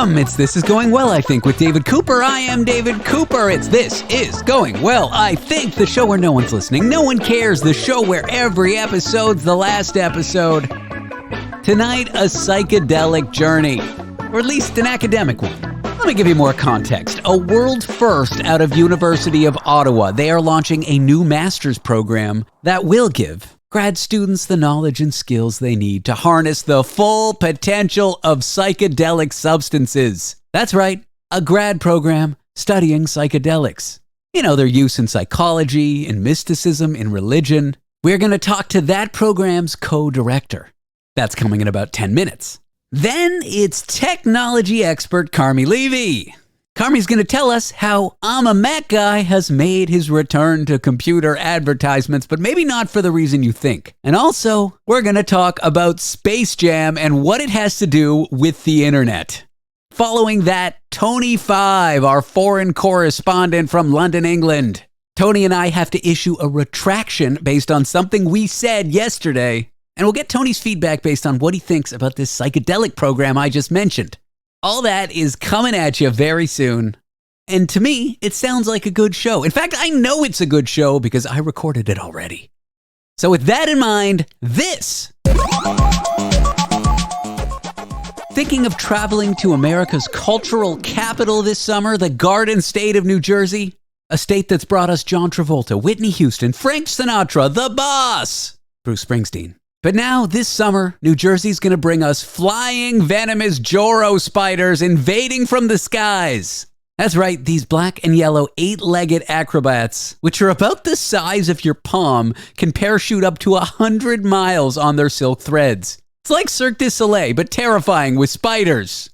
Welcome. It's This Is Going Well, I Think, with David Cooper. I am David Cooper. It's This Is Going Well, I Think, the show where no one's listening, no one cares, the show where every episode's the last episode. Tonight, a psychedelic journey, or at least an academic one. Let me give you more context. A world first out of University of Ottawa. They are launching a new master's program that will give grad students the knowledge and skills they need to harness the full potential of psychedelic substances. That's right, a grad program studying psychedelics. You know, their use in psychology, in mysticism, in religion. We're going to talk to that program's co-director. That's coming in about 10 minutes. Then it's technology expert Carmi Levy. Carmi's going to tell us how I'm a Mac guy has made his return to computer advertisements, but maybe not for the reason you think. And also, we're going to talk about Space Jam and what it has to do with the internet. Following that, Tony 5, our foreign correspondent from London, England. Tony and I have to issue a retraction based on something we said yesterday. And we'll get Tony's feedback based on what he thinks about this psychedelic program I just mentioned. All that is coming at you very soon. And to me, it sounds like a good show. In fact, I know it's a good show because I recorded it already. So with that in mind, this. Thinking of traveling to America's cultural capital this summer, the Garden State of New Jersey? A state that's brought us John Travolta, Whitney Houston, Frank Sinatra, The Boss, Bruce Springsteen. But now, this summer, New Jersey's going to bring us flying, venomous Joro-spiders invading from the skies. That's right, these black and yellow 8-legged acrobats, which are about the size of your palm, can parachute up to 100 miles on their silk threads. It's like Cirque du Soleil, but terrifying with spiders.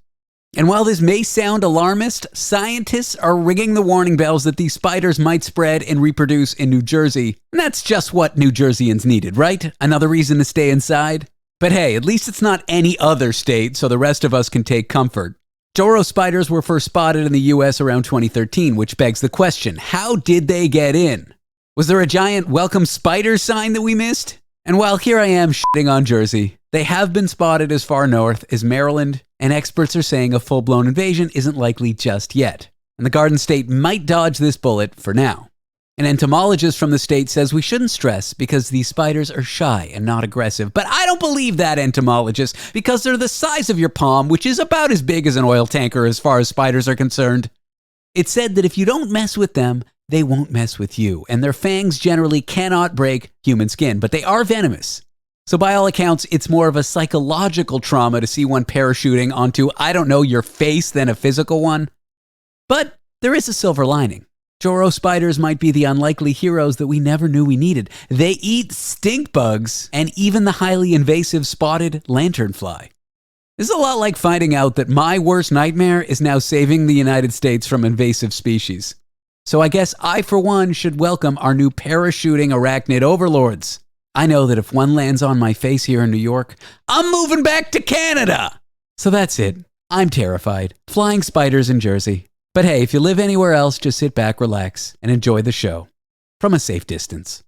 And while this may sound alarmist, scientists are ringing the warning bells that these spiders might spread and reproduce in New Jersey. And that's just what New Jerseyans needed, right? Another reason to stay inside? But hey, at least it's not any other state, so the rest of us can take comfort. Joro spiders were first spotted in the US around 2013, which begs the question, how did they get in? Was there a giant welcome spider sign that we missed? And while here I am shitting on Jersey, they have been spotted as far north as Maryland, and experts are saying a full-blown invasion isn't likely just yet. And the Garden State might dodge this bullet for now. An entomologist from the state says we shouldn't stress because these spiders are shy and not aggressive. But I don't believe that entomologist because they're the size of your palm, which is about as big as an oil tanker as far as spiders are concerned. It's said that if you don't mess with them, they won't mess with you. And their fangs generally cannot break human skin, but they are venomous. So by all accounts, it's more of a psychological trauma to see one parachuting onto, I don't know, your face than a physical one. But there is a silver lining. Joro spiders might be the unlikely heroes that we never knew we needed. They eat stink bugs and even the highly invasive spotted lanternfly. This is a lot like finding out that my worst nightmare is now saving the United States from invasive species. So I guess I, for one, should welcome our new parachuting arachnid overlords. I know that if one lands on my face here in New York, I'm moving back to Canada. So that's it. I'm terrified. Flying spiders in Jersey. But hey, if you live anywhere else, just sit back, relax, and enjoy the show from a safe distance.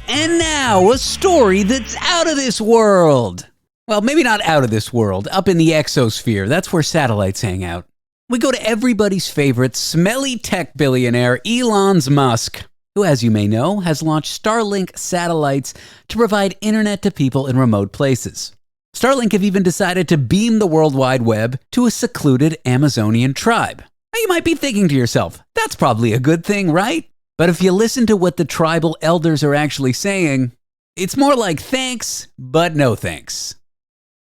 And now, a story that's out of this world. Well, maybe not out of this world, up in the exosphere. That's where satellites hang out. We go to everybody's favorite smelly tech billionaire, Elon Musk, who, as you may know, has launched Starlink satellites to provide internet to people in remote places. Starlink have even decided to beam the World Wide Web to a secluded Amazonian tribe. Now you might be thinking to yourself, that's probably a good thing, right? But if you listen to what the tribal elders are actually saying, it's more like thanks, but no thanks.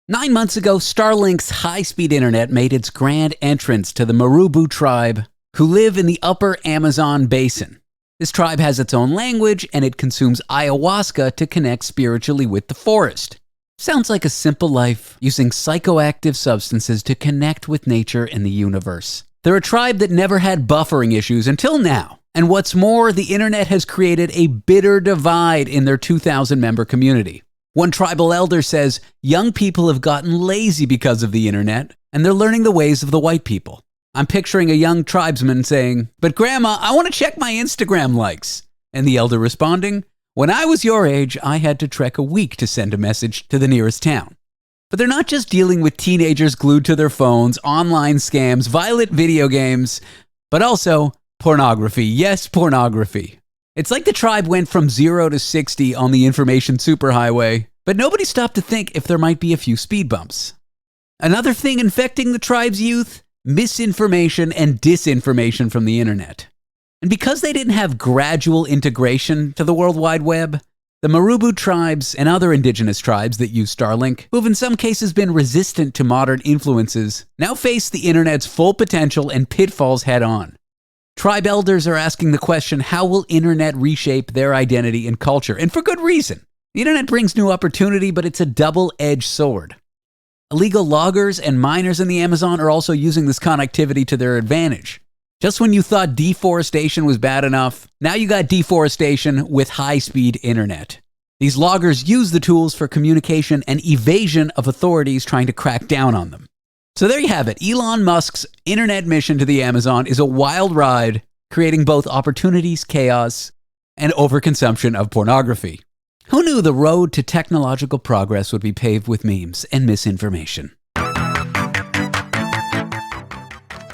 9 months ago, Starlink's high-speed internet made its grand entrance to the Marubu tribe, who live in the upper Amazon basin. This tribe has its own language, and it consumes ayahuasca to connect spiritually with the forest. Sounds like a simple life, using psychoactive substances to connect with nature and the universe. They're a tribe that never had buffering issues until now. And what's more, the internet has created a bitter divide in their 2,000-member community. One tribal elder says, young people have gotten lazy because of the internet, and they're learning the ways of the white people. I'm picturing a young tribesman saying, but Grandma, I want to check my Instagram likes. And the elder responding, when I was your age, I had to trek a week to send a message to the nearest town. But they're not just dealing with teenagers glued to their phones, online scams, violent video games, but also pornography. Yes, pornography. It's like the tribe went from 0 to 60 on the information superhighway, but nobody stopped to think if there might be a few speed bumps. Another thing infecting the tribe's youth? Misinformation and disinformation from the internet. And because they didn't have gradual integration to the World Wide Web, the Marubu tribes and other indigenous tribes that use Starlink, who've in some cases been resistant to modern influences, now face the internet's full potential and pitfalls head on. Tribe elders are asking the question, how will internet reshape their identity and culture? And for good reason. The internet brings new opportunity, but it's a double-edged sword. Illegal loggers and miners in the Amazon are also using this connectivity to their advantage. Just when you thought deforestation was bad enough, now you got deforestation with high-speed internet. These loggers use the tools for communication and evasion of authorities trying to crack down on them. So there you have it. Elon Musk's internet mission to the Amazon is a wild ride, creating both opportunities, chaos, and overconsumption of pornography. Who knew the road to technological progress would be paved with memes and misinformation?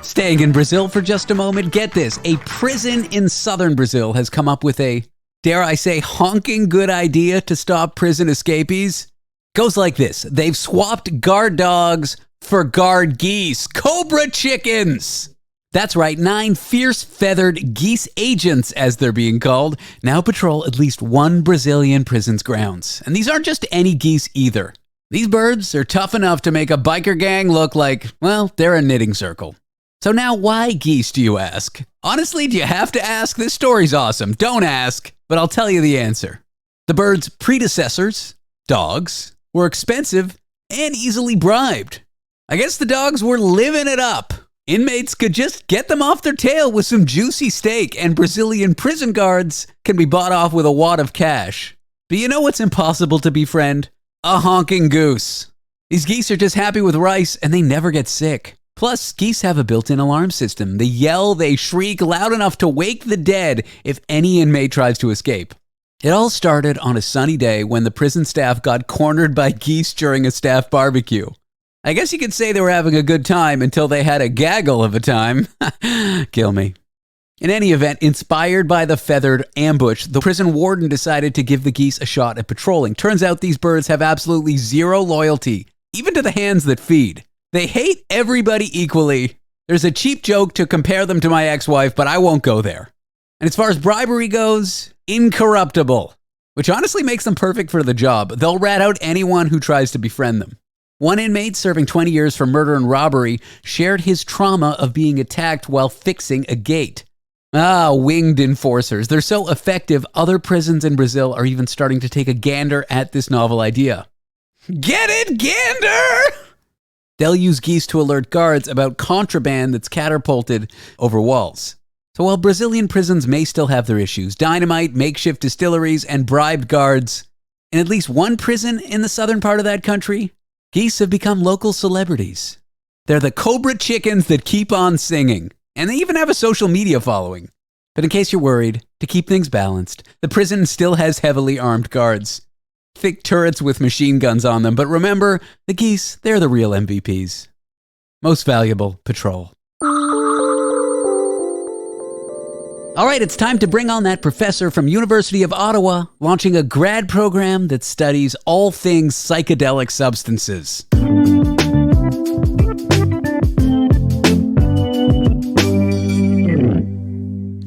Staying in Brazil for just a moment, get this. A prison in southern Brazil has come up with a, dare I say, honking good idea to stop prison escapees. Goes like this. They've swapped guard dogs for guard geese, cobra chickens. That's right, 9 fierce feathered geese agents, as they're being called, now patrol at least one Brazilian prison's grounds. And these aren't just any geese either. These birds are tough enough to make a biker gang look like, well, they're a knitting circle. So now why geese, do you ask? Honestly, do you have to ask? This story's awesome. Don't ask, but I'll tell you the answer. The birds' predecessors, dogs, were expensive and easily bribed. I guess the dogs were living it up. Inmates could just get them off their tail with some juicy steak, and Brazilian prison guards can be bought off with a wad of cash. But you know what's impossible to befriend? A honking goose. These geese are just happy with rice, and they never get sick. Plus, geese have a built-in alarm system. They yell, they shriek loud enough to wake the dead if any inmate tries to escape. It all started on a sunny day when the prison staff got cornered by geese during a staff barbecue. I guess you could say they were having a good time until they had a gaggle of a time. Kill me. In any event, inspired by the feathered ambush, the prison warden decided to give the geese a shot at patrolling. Turns out these birds have absolutely zero loyalty, even to the hands that feed. They hate everybody equally. There's a cheap joke to compare them to my ex-wife, but I won't go there. And as far as bribery goes, incorruptible, which honestly makes them perfect for the job. They'll rat out anyone who tries to befriend them. One inmate serving 20 years for murder and robbery shared his trauma of being attacked while fixing a gate. Winged enforcers. They're so effective, other prisons in Brazil are even starting to take a gander at this novel idea. Get it, gander? They'll use geese to alert guards about contraband that's catapulted over walls. So while Brazilian prisons may still have their issues, dynamite, makeshift distilleries, and bribed guards, in at least one prison in the southern part of that country, geese have become local celebrities. They're the cobra chickens that keep on singing, and they even have a social media following. But in case you're worried, to keep things balanced, the prison still has heavily armed guards. Thick turrets with machine guns on them, but remember, the geese, they're the real MVPs. Most valuable patrol. All right, it's time to bring on that professor from University of Ottawa, launching a grad program that studies all things psychedelic substances.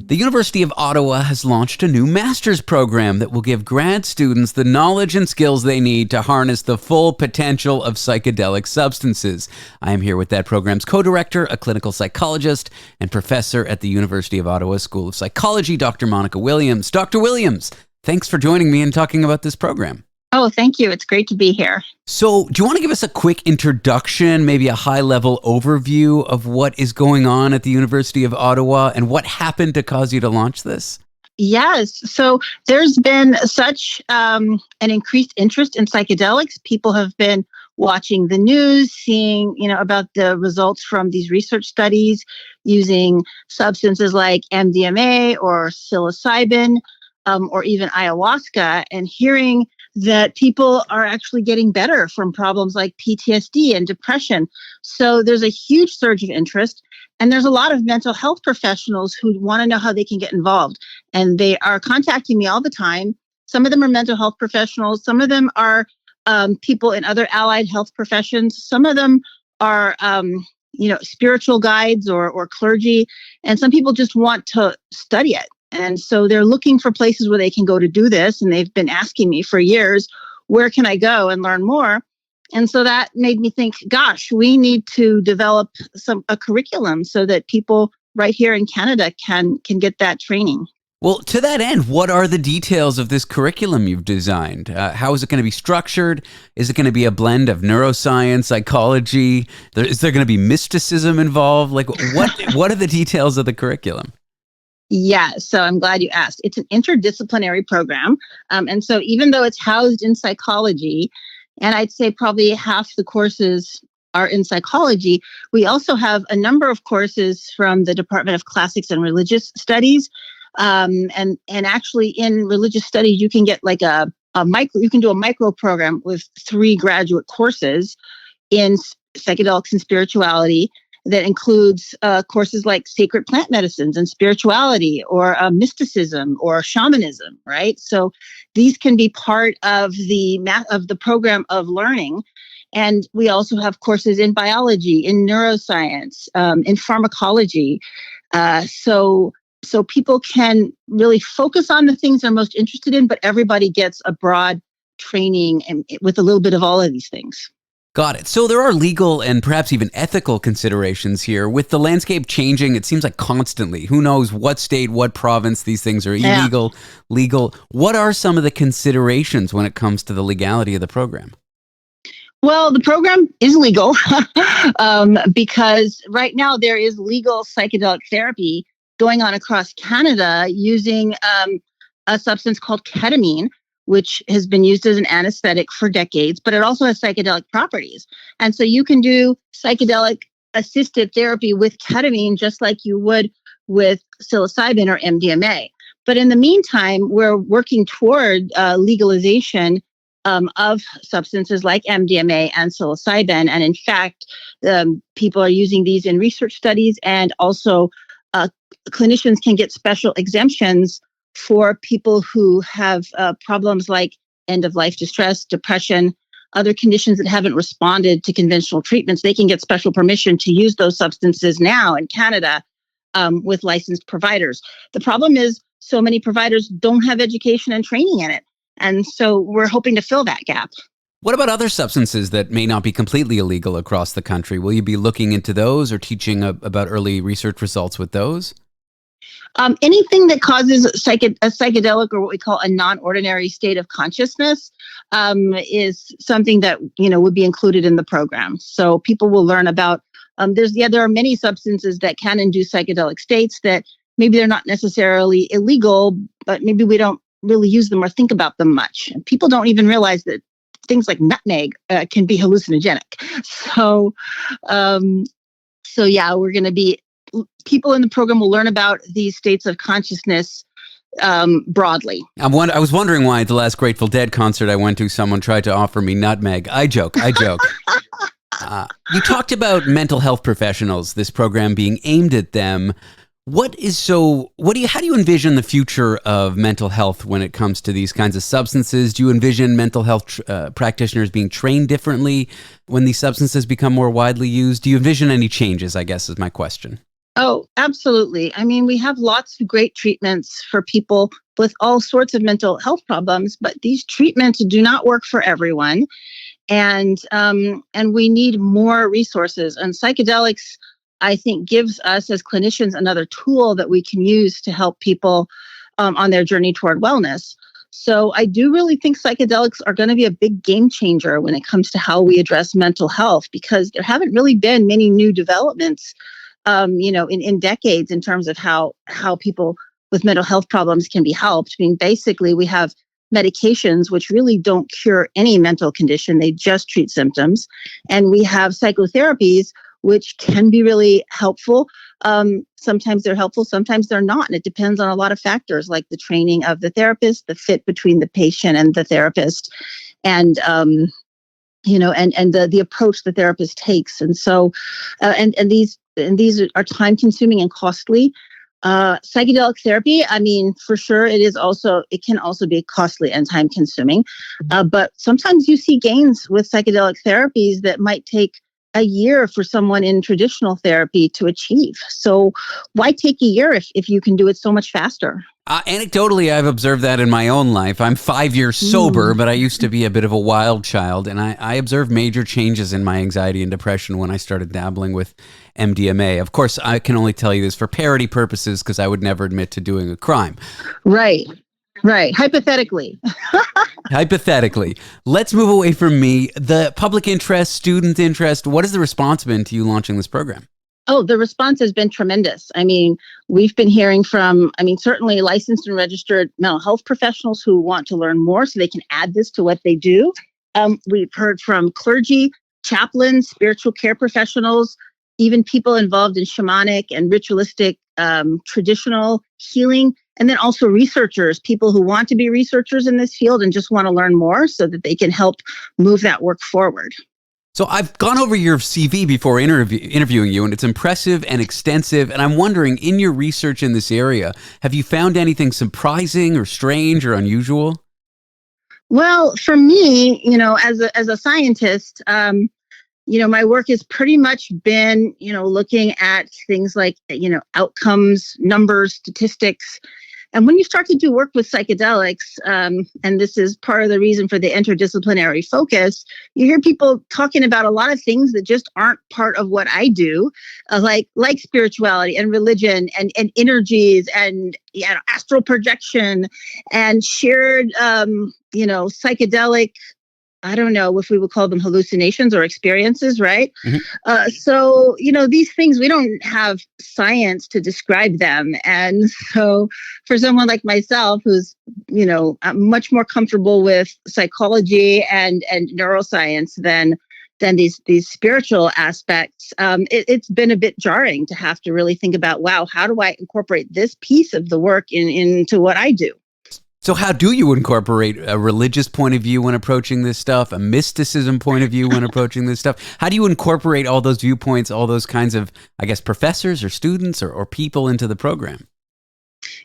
The University of Ottawa has launched a new master's program that will give grad students the knowledge and skills they need to harness the full potential of psychedelic substances. I am here with that program's co-director, a clinical psychologist, and professor at the University of Ottawa School of Psychology, Dr. Monnica Williams. Dr. Williams, thanks for joining me and talking about this program. Oh, thank you. It's great to be here. So, do you want to give us a quick introduction, maybe a high-level overview of what is going on at the University of Ottawa and what happened to cause you to launch this? Yes. So there's been such an increased interest in psychedelics. People have been watching the news, seeing, about the results from these research studies using substances like MDMA or psilocybin or even ayahuasca, and hearing that people are actually getting better from problems like PTSD and depression. So there's a huge surge of interest. And there's a lot of mental health professionals who want to know how they can get involved. And they are contacting me all the time. Some of them are mental health professionals. Some of them are people in other allied health professions. Some of them are, spiritual guides or clergy. And some people just want to study it. And so they're looking for places where they can go to do this. And they've been asking me for years, where can I go and learn more? And so that made me think, gosh, we need to develop a curriculum so that people right here in Canada can get that training. Well, to that end, what are the details of this curriculum you've designed? How is it going to be structured? Is it going to be a blend of neuroscience, psychology? Is there going to be mysticism involved? Like, what are the details of the curriculum? Yeah, so I'm glad you asked. It's an interdisciplinary program. And so even though it's housed in psychology, and I'd say probably half the courses are in psychology, we also have a number of courses from the Department of Classics and Religious Studies. And actually in religious studies, you can get like you can do a micro program with 3 graduate courses in psychedelics and spirituality that includes courses like sacred plant medicines and spirituality or mysticism or shamanism, right? So these can be part of the program of learning. And we also have courses in biology, in neuroscience, in pharmacology. So people can really focus on the things they're most interested in, but everybody gets a broad training and with a little bit of all of these things. Got it. So there are legal and perhaps even ethical considerations here. With the landscape changing, it seems like constantly. Who knows what state, what province these things are illegal, legal. What are some of the considerations when it comes to the legality of the program? Well, the program is legal because right now there is legal psychedelic therapy going on across Canada using a substance called ketamine, which has been used as an anesthetic for decades, but it also has psychedelic properties. And so you can do psychedelic assisted therapy with ketamine just like you would with psilocybin or MDMA. But in the meantime, we're working toward legalization of substances like MDMA and psilocybin. And in fact, people are using these in research studies, and also clinicians can get special exemptions for people who have problems like end-of-life distress, depression, other conditions that haven't responded to conventional treatments. They can get special permission to use those substances now in Canada with licensed providers. The problem is so many providers don't have education and training in it. And so we're hoping to fill that gap. What about other substances that may not be completely illegal across the country? Will you be looking into those or teaching about early research results with those? Anything that causes a psychedelic or what we call a non-ordinary state of consciousness is something that would be included in the program. So people will learn about. There are many substances that can induce psychedelic states that maybe they're not necessarily illegal, but maybe we don't really use them or think about them much. And people don't even realize that things like nutmeg can be hallucinogenic. So we're going to be. People in the program will learn about these states of consciousness broadly. I was wondering why at the last Grateful Dead concert I went to, someone tried to offer me nutmeg. I joke. You talked about mental health professionals, this program being aimed at them. How do you envision the future of mental health when it comes to these kinds of substances? Do you envision mental health practitioners being trained differently when these substances become more widely used? Do you envision any changes, I guess, is my question. Oh, absolutely. I mean, we have lots of great treatments for people with all sorts of mental health problems, but these treatments do not work for everyone. And we need more resources. And psychedelics, I think, gives us as clinicians another tool that we can use to help people on their journey toward wellness. So I do really think psychedelics are going to be a big game changer when it comes to how we address mental health, because there haven't really been many new developments in decades in terms of how people with mental health problems can be helped. I mean, basically, we have medications which really don't cure any mental condition. They just treat symptoms. And we have psychotherapies which can be really helpful. Sometimes they're helpful, sometimes they're not. And it depends on a lot of factors like the training of the therapist, the fit between the patient and the therapist, and the approach the therapist takes. And so, and these are time consuming and costly. Psychedelic therapy, I mean, for sure, it can also be costly and time consuming. But sometimes you see gains with psychedelic therapies that might take a year for someone in traditional therapy to achieve. So why take a year if you can do it so much faster? Anecdotally, I've observed that in my own life. I'm 5 years sober, but I used to be a bit of a wild child, and I observed major changes in my anxiety and depression when I started dabbling with MDMA. Of course, I can only tell you this for parody purposes because I would never admit to doing a crime. Right. Hypothetically. Hypothetically. Let's move away from me. The public interest, student interest, what has the response been to you launching this program? Oh, the response has been tremendous. I mean, we've been hearing from, certainly licensed and registered mental health professionals who want to learn more so they can add this to what they do. We've heard from clergy, chaplains, spiritual care professionals, even people involved in shamanic and ritualistic traditional healing, and then also researchers, people who want to be researchers in this field and just want to learn more so that they can help move that work forward. So I've gone over your CV before interviewing you, and it's impressive and extensive. And I'm wondering, in your research in this area, have you found anything surprising or strange or unusual? Well, for me, as a scientist, my work has pretty much been, looking at things like, outcomes, numbers, statistics. And when you start to do work with psychedelics, and this is part of the reason for the interdisciplinary focus, you hear people talking about a lot of things that just aren't part of what I do, like spirituality and religion and energies and astral projection and shared, psychedelic. I don't know if we would call them hallucinations or experiences, right? Mm-hmm. So, these things, we don't have science to describe them. And so for someone like myself, who's, much more comfortable with psychology and neuroscience than these spiritual aspects, it's been a bit jarring to have to really think about, wow, how do I incorporate this piece of the work into what I do? So how do you incorporate a religious point of view when approaching this stuff, a mysticism point of view when approaching this stuff? How do you incorporate all those viewpoints, all those kinds of, professors or students or people into the program?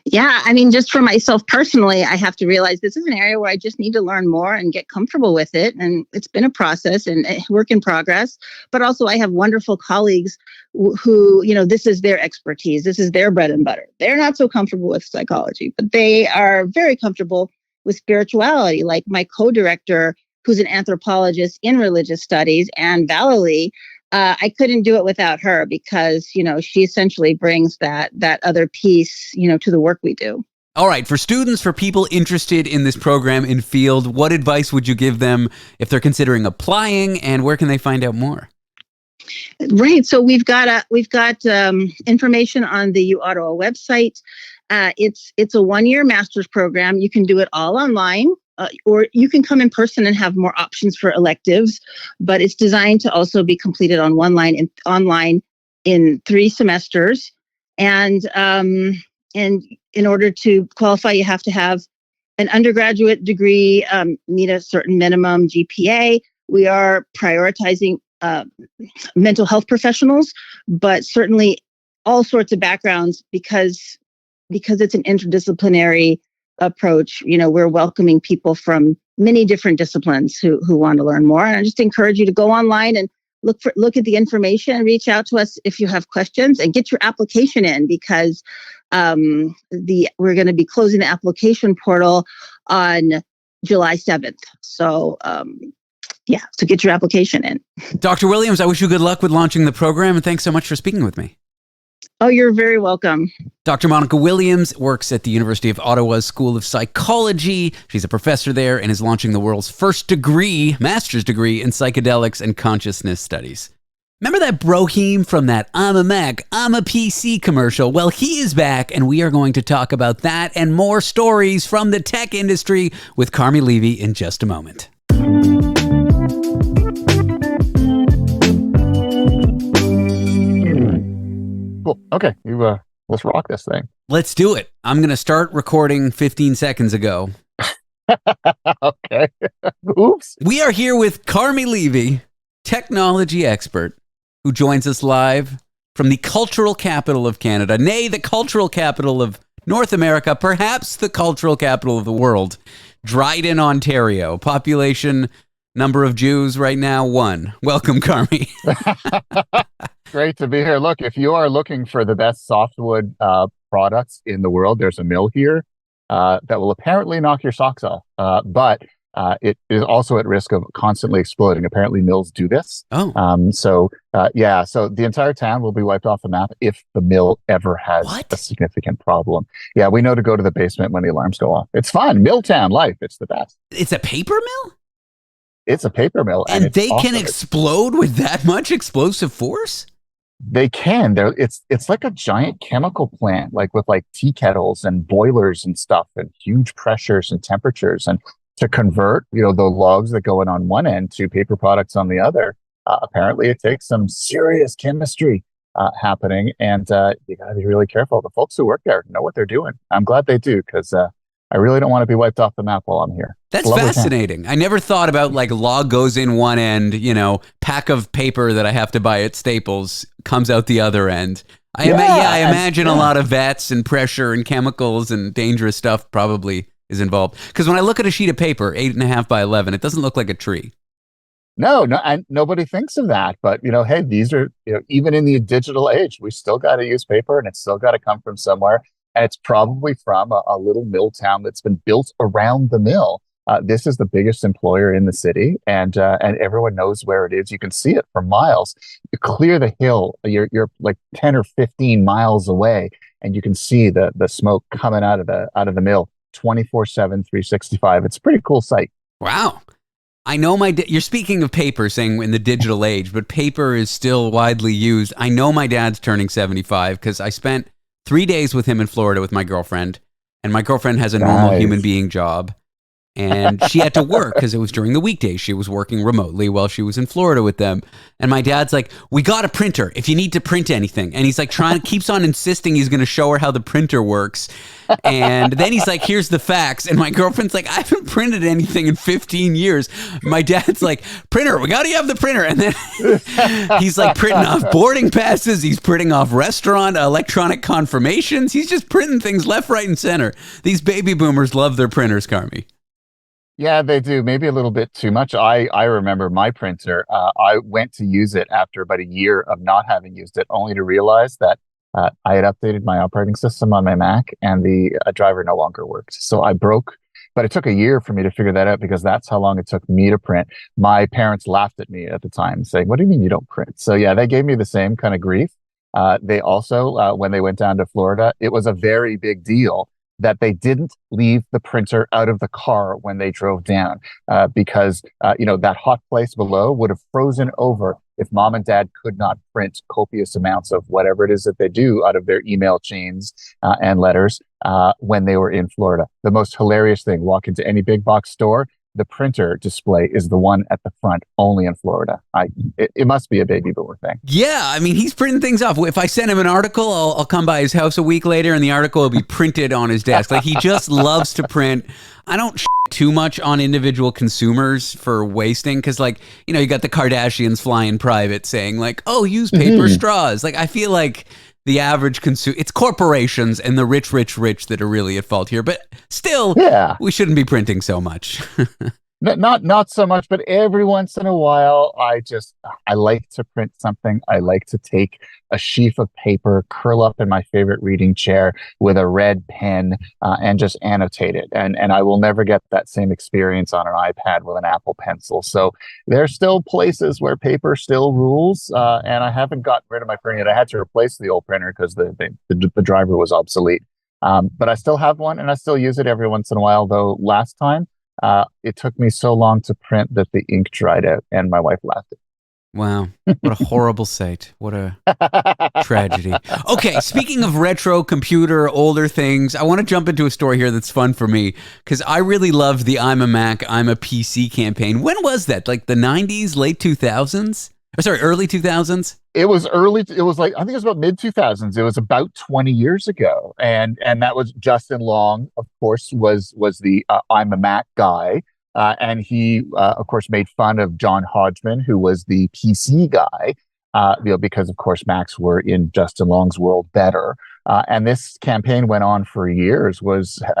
Yeah, just for myself personally, I have to realize this is an area where I just need to learn more and get comfortable with it. And it's been a process and a work in progress. But also I have wonderful colleagues who, this is their expertise. This is their bread and butter. They're not so comfortable with psychology, but they are very comfortable with spirituality. Like my co-director, who's an anthropologist in religious studies, Anne Vallely, I couldn't do it without her because, she essentially brings that other piece, to the work we do. All right. For students, for people interested in this program in field, what advice would you give them if they're considering applying, and where can they find out more? Right. So we've got information on the U Ottawa website. It's a 1-year master's program. You can do it all online. Or you can come in person and have more options for electives, but it's designed to also be completed online in 3 semesters. And in order to qualify, you have to have an undergraduate degree, meet a certain minimum GPA. We are prioritizing mental health professionals, but certainly all sorts of backgrounds because it's an interdisciplinary approach. We're welcoming people from many different disciplines who want to learn more. And I just encourage you to go online and look at the information and reach out to us if you have questions and get your application in because we're going to be closing the application portal on July 7th. So so get your application in. Dr. Williams, I wish you good luck with launching the program, and thanks so much for speaking with me. Oh, you're very welcome. Dr. Monnica Williams works at the University of Ottawa's School of Psychology. She's a professor there and is launching the world's first master's degree in psychedelics and consciousness studies. Remember that Brohim from that I'm a Mac, I'm a PC commercial? Well, he is back, and we are going to talk about that and more stories from the tech industry with Carmi Levy in just a moment. Cool. Okay, let's rock this thing. Let's do it. I'm going to start recording 15 seconds ago. Okay. Oops. We are here with Carmi Levy, technology expert, who joins us live from the cultural capital of Canada, nay, the cultural capital of North America, perhaps the cultural capital of the world, Dryden, Ontario. Population, number of Jews right now, 1. Welcome, Carmi. Great to be here. Look, if you are looking for the best softwood products in the world, there's a mill here that will apparently knock your socks off. But it is also at risk of constantly exploding. Apparently mills do this. Oh. So the entire town will be wiped off the map if the mill ever has a significant problem. Yeah, we know to go to the basement when the alarms go off. It's fun. Milltown life. It's the best. It's a paper mill? It's a paper mill. And they can explode with that much explosive force? They can. It's like a giant chemical plant, like with like tea kettles and boilers and stuff and huge pressures and temperatures. And to convert, the logs that go in on one end to paper products on the other, apparently it takes some serious chemistry happening. And you got to be really careful. The folks who work there know what they're doing. I'm glad they do, because I really don't want to be wiped off the map while I'm here. That's fascinating. I never thought about like log goes in one end, pack of paper that I have to buy at Staples comes out the other end. I imagine a lot of vats and pressure and chemicals and dangerous stuff probably is involved. Because when I look at a sheet of paper, 8.5 by 11, it doesn't look like a tree. No, and nobody thinks of that. But, hey, these are, even in the digital age, we still got to use paper and it's still got to come from somewhere. And it's probably from a little mill town that's been built around the mill. This is the biggest employer in the city, and everyone knows where it is. You can see it for miles. You clear the hill, you're like 10 or 15 miles away, and you can see the smoke coming out of the mill 24/7, 365. It's a pretty cool sight. Wow. I know you're speaking of paper, saying in the digital age, but paper is still widely used. I know my dad's turning 75 because I spent 3 days with him in Florida with my girlfriend, and my girlfriend has a normal human being job, and she had to work because it was during the weekdays. She was working remotely while she was in Florida with them, and my dad's like, we got a printer if you need to print anything, and he's like keeps on insisting he's going to show her how the printer works, and then he's like, here's the facts, and my girlfriend's like, I haven't printed anything in 15 years. My dad's like, printer, we got to have the printer, and then he's like printing off boarding passes, he's printing off restaurant electronic confirmations, he's just printing things left, right, and center. These baby boomers love their printers, Carmi. Yeah, they do. Maybe a little bit too much. I remember my printer. I went to use it after about a year of not having used it, only to realize that I had updated my operating system on my Mac and the driver no longer worked. So I broke, but it took a year for me to figure that out because that's how long it took me to print. My parents laughed at me at the time saying, what do you mean you don't print? So yeah, they gave me the same kind of grief. They also, when they went down to Florida, it was a very big deal that they didn't leave the printer out of the car when they drove down because, that hot place below would have frozen over if mom and dad could not print copious amounts of whatever it is that they do out of their email chains and letters when they were in Florida. The most hilarious thing, walk into any big box store, the printer display is the one at the front, only in Florida. It must be a baby boomer thing. Yeah, I mean, he's printing things off. If I send him an article, I'll come by his house a week later, and the article will be printed on his desk. Like, he just loves to print. I don't too much on individual consumers for wasting, because, you got the Kardashians flying private saying, oh, use paper straws. I feel like the average consumer, it's corporations and the rich that are really at fault here. But still, we shouldn't be printing so much. Not so much, but every once in a while, I like to print something. I like to take a sheaf of paper, curl up in my favorite reading chair with a red pen, and just annotate it. And I will never get that same experience on an iPad with an Apple Pencil. So there's still places where paper still rules, and I haven't gotten rid of my printer yet. I had to replace the old printer because the driver was obsolete. But I still have one, and I still use it every once in a while. Though last time, it took me so long to print that the ink dried out, and my wife laughed at me. Wow. What a horrible sight. What a tragedy. Okay, speaking of retro computer, older things, I want to jump into a story here that's fun for me because I really loved the I'm a Mac, I'm a PC campaign. When was that? Like the 90s, late 2000s? Sorry, early 2000s? It was early. It was like, I think it was about mid 2000s. It was about 20 years ago. And that was Justin Long, of course, was the I'm a Mac guy. And he, of course, made fun of John Hodgman, who was the PC guy, because, of course, Macs were in Justin Long's world better. And this campaign went on for years,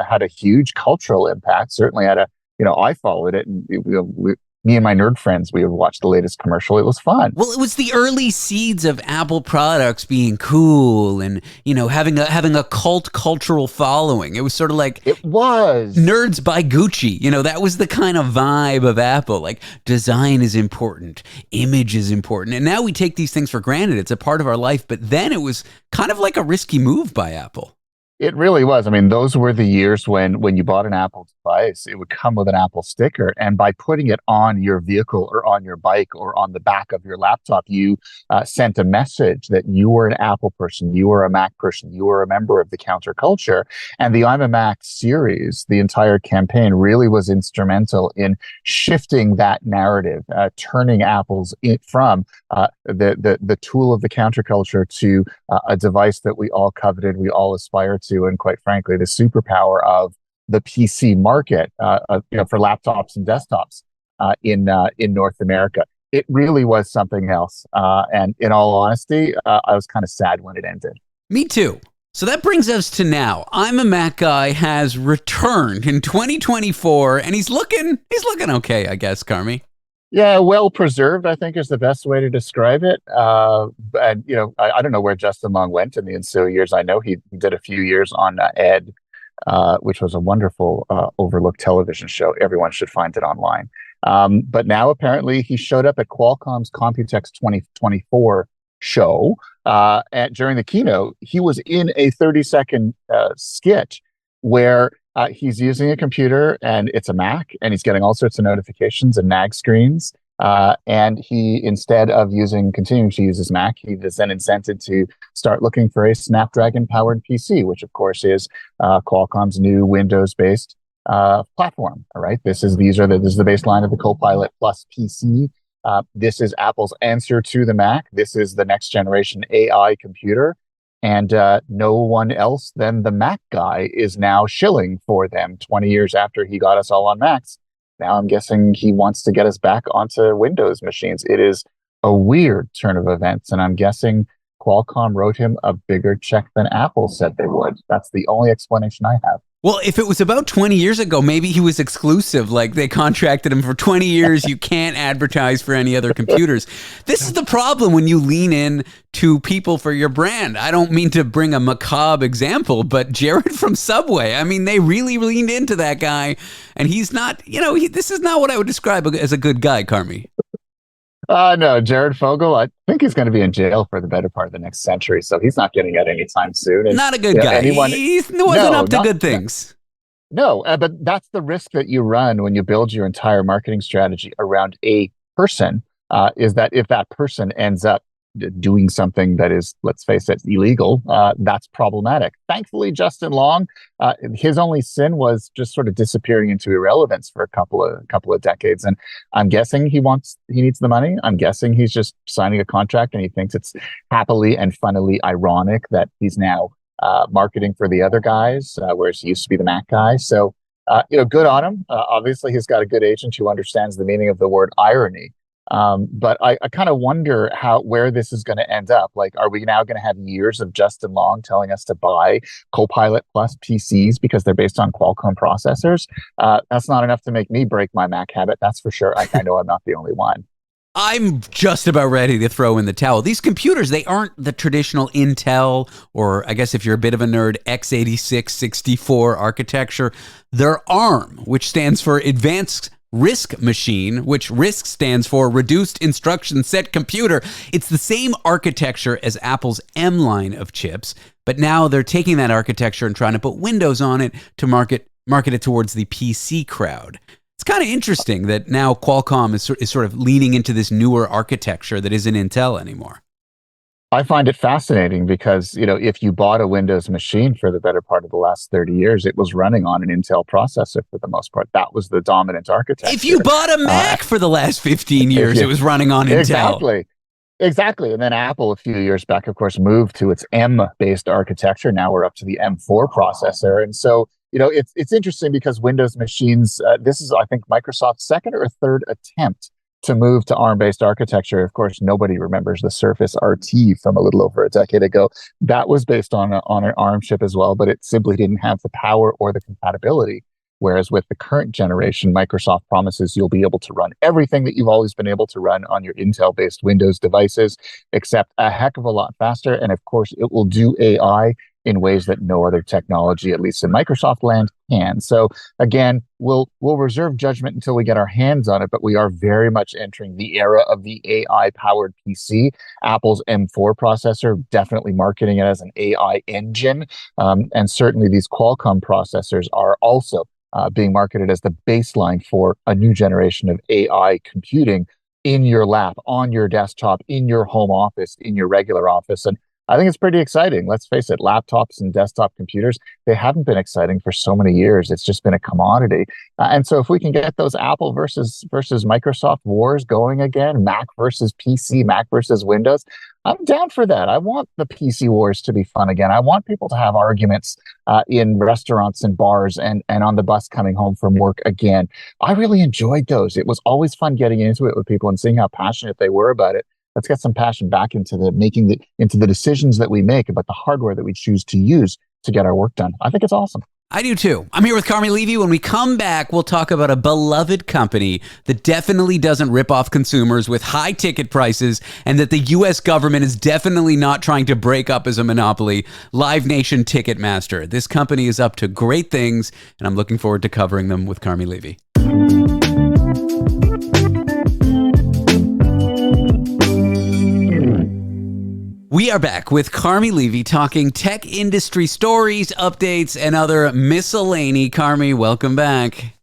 had a huge cultural impact. Certainly had I followed it, and me and my nerd friends, we would watch the latest commercial. It was fun. Well, it was the early seeds of Apple products being cool and, having a cult cultural following. It was sort of like it was Nerds buy Gucci. That was the kind of vibe of Apple. Like, design is important, image is important. And now we take these things for granted. It's a part of our life. But then it was kind of like a risky move by Apple. It really was. I mean, those were the years when you bought an Apple device, it would come with an Apple sticker. And by putting it on your vehicle or on your bike or on the back of your laptop, you sent a message that you were an Apple person, you were a Mac person, you were a member of the counterculture. And the I'm a Mac series, the entire campaign, really was instrumental in shifting that narrative, turning Apple's from the tool of the counterculture to a device that we all coveted, we all aspire to, and quite frankly, the superpower of the PC market, for laptops and desktops in North America. It really was something else. And in all honesty, I was kind of sad when it ended. Me too. So that brings us to now. I'm a Mac Guy has returned in 2024, and he's looking okay, I guess, Carmi. Yeah, well preserved, I think, is the best way to describe it. And I don't know where Justin Long went in the ensuing years. I know he did a few years on Ed, which was a wonderful overlooked television show. Everyone should find it online. But now apparently he showed up at Qualcomm's Computex 2024 show. During the keynote, he was in a 30-second skit where he's using a computer, and it's a Mac, and he's getting all sorts of notifications and nag screens. And he, instead of continuing to use his Mac, he was then incented to start looking for a Snapdragon-powered PC, which, of course, is Qualcomm's new Windows-based platform. All right, this is the baseline of the Copilot Plus PC. This is Apple's answer to the Mac. This is the next generation AI computer. And no one else than the Mac guy is now shilling for them 20 years after he got us all on Macs. Now I'm guessing he wants to get us back onto Windows machines. It is a weird turn of events, and I'm guessing Qualcomm wrote him a bigger check than Apple said they would. That's the only explanation I have. Well, if it was about 20 years ago, maybe he was exclusive. Like, they contracted him for 20 years. You can't advertise for any other computers. This is the problem when you lean in to people for your brand. I don't mean to bring a macabre example, but Jared from Subway, I mean, they really leaned into that guy. And he's not, this is not what I would describe as a good guy, Carmi. No, Jared Fogle, I think he's going to be in jail for the better part of the next century, so he's not getting out anytime soon. And, not a good guy. He wasn't up to good things. No, but that's the risk that you run when you build your entire marketing strategy around a person, is that if that person ends up doing something that is, let's face it, illegal, that's problematic. Thankfully, Justin Long, his only sin was just sort of disappearing into irrelevance for a couple of decades. And I'm guessing he needs the money. I'm guessing he's just signing a contract, and he thinks it's happily and funnily ironic that he's now marketing for the other guys, whereas he used to be the Mac guy. So, good on him. Obviously, he's got a good agent who understands the meaning of the word irony. But I kind of wonder where this is going to end up. Like, are we now going to have years of Justin Long telling us to buy Copilot Plus PCs because they're based on Qualcomm processors? That's not enough to make me break my Mac habit. That's for sure. I know I'm not the only one. I'm just about ready to throw in the towel. These computers, they aren't the traditional Intel, or I guess if you're a bit of a nerd, x86 64 architecture. They're ARM, which stands for Advanced RISC Machine, which RISC stands for Reduced Instruction Set Computer. It's the same architecture as Apple's M line of chips, but now they're taking that architecture and trying to put Windows on it to market it towards the PC crowd. It's kind of interesting that now Qualcomm is sort of leaning into this newer architecture that isn't Intel anymore. I find it fascinating because, if you bought a Windows machine for the better part of the last 30 years, it was running on an Intel processor for the most part. That was the dominant architecture. If you bought a Mac for the last 15 years, it was running on Intel. Exactly. Exactly. And then Apple, a few years back, of course, moved to its M-based architecture. Now we're up to the M4 processor. And so, it's interesting because Windows machines, this is, I think, Microsoft's second or third attempt to move to ARM-based architecture. Of course, nobody remembers the Surface RT from a little over a decade ago. That was based on an ARM chip as well, but it simply didn't have the power or the compatibility. Whereas with the current generation, Microsoft promises you'll be able to run everything that you've always been able to run on your Intel-based Windows devices, except a heck of a lot faster. And of course, it will do AI in ways that no other technology, at least in Microsoft land, can. So again, we'll reserve judgment until we get our hands on it, but we are very much entering the era of the AI-powered PC. Apple's M4 processor, definitely marketing it as an AI engine. And certainly these Qualcomm processors are also being marketed as the baseline for a new generation of AI computing in your lap, on your desktop, in your home office, in your regular office. And I think it's pretty exciting. Let's face it, laptops and desktop computers, they haven't been exciting for so many years. It's just been a commodity. And so if we can get those Apple versus Microsoft wars going again, Mac versus PC, Mac versus Windows, I'm down for that. I want the PC wars to be fun again. I want people to have arguments in restaurants and bars and on the bus coming home from work again. I really enjoyed those. It was always fun getting into it with people and seeing how passionate they were about it. Let's get some passion back into the decisions that we make about the hardware that we choose to use to get our work done. I think it's awesome. I do too. I'm here with Carmi Levy. When we come back, we'll talk about a beloved company that definitely doesn't rip off consumers with high ticket prices, and that the U.S. government is definitely not trying to break up as a monopoly. Live Nation Ticketmaster. This company is up to great things, and I'm looking forward to covering them with Carmi Levy. We are back with Carmi Levy talking tech industry stories, updates, and other miscellany. Carmi, welcome back.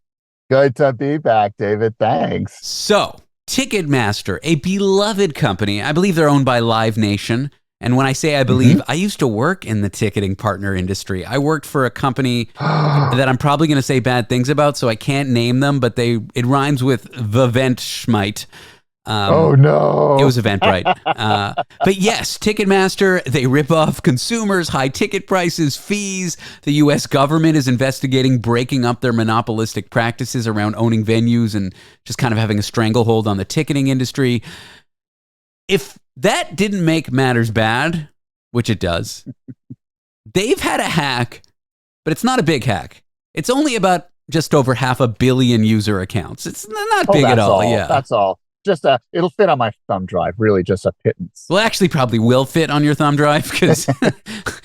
Good to be back, David. Thanks. So, Ticketmaster, a beloved company. I believe they're owned by Live Nation. And when I say I believe, I used to work in the ticketing partner industry. I worked for a company that I'm probably going to say bad things about, so I can't name them, but it rhymes with Viventschmite. Oh, no. It was Eventbrite. But yes, Ticketmaster, they rip off consumers, high ticket prices, fees. The U.S. government is investigating breaking up their monopolistic practices around owning venues and just kind of having a stranglehold on the ticketing industry. If that didn't make matters bad, which it does, they've had a hack, but it's not a big hack. It's only about just over 500 million user accounts. It's not big at all. Yeah, that's all. Just it'll fit on my thumb drive, really just a pittance. Well, actually probably will fit on your thumb drive because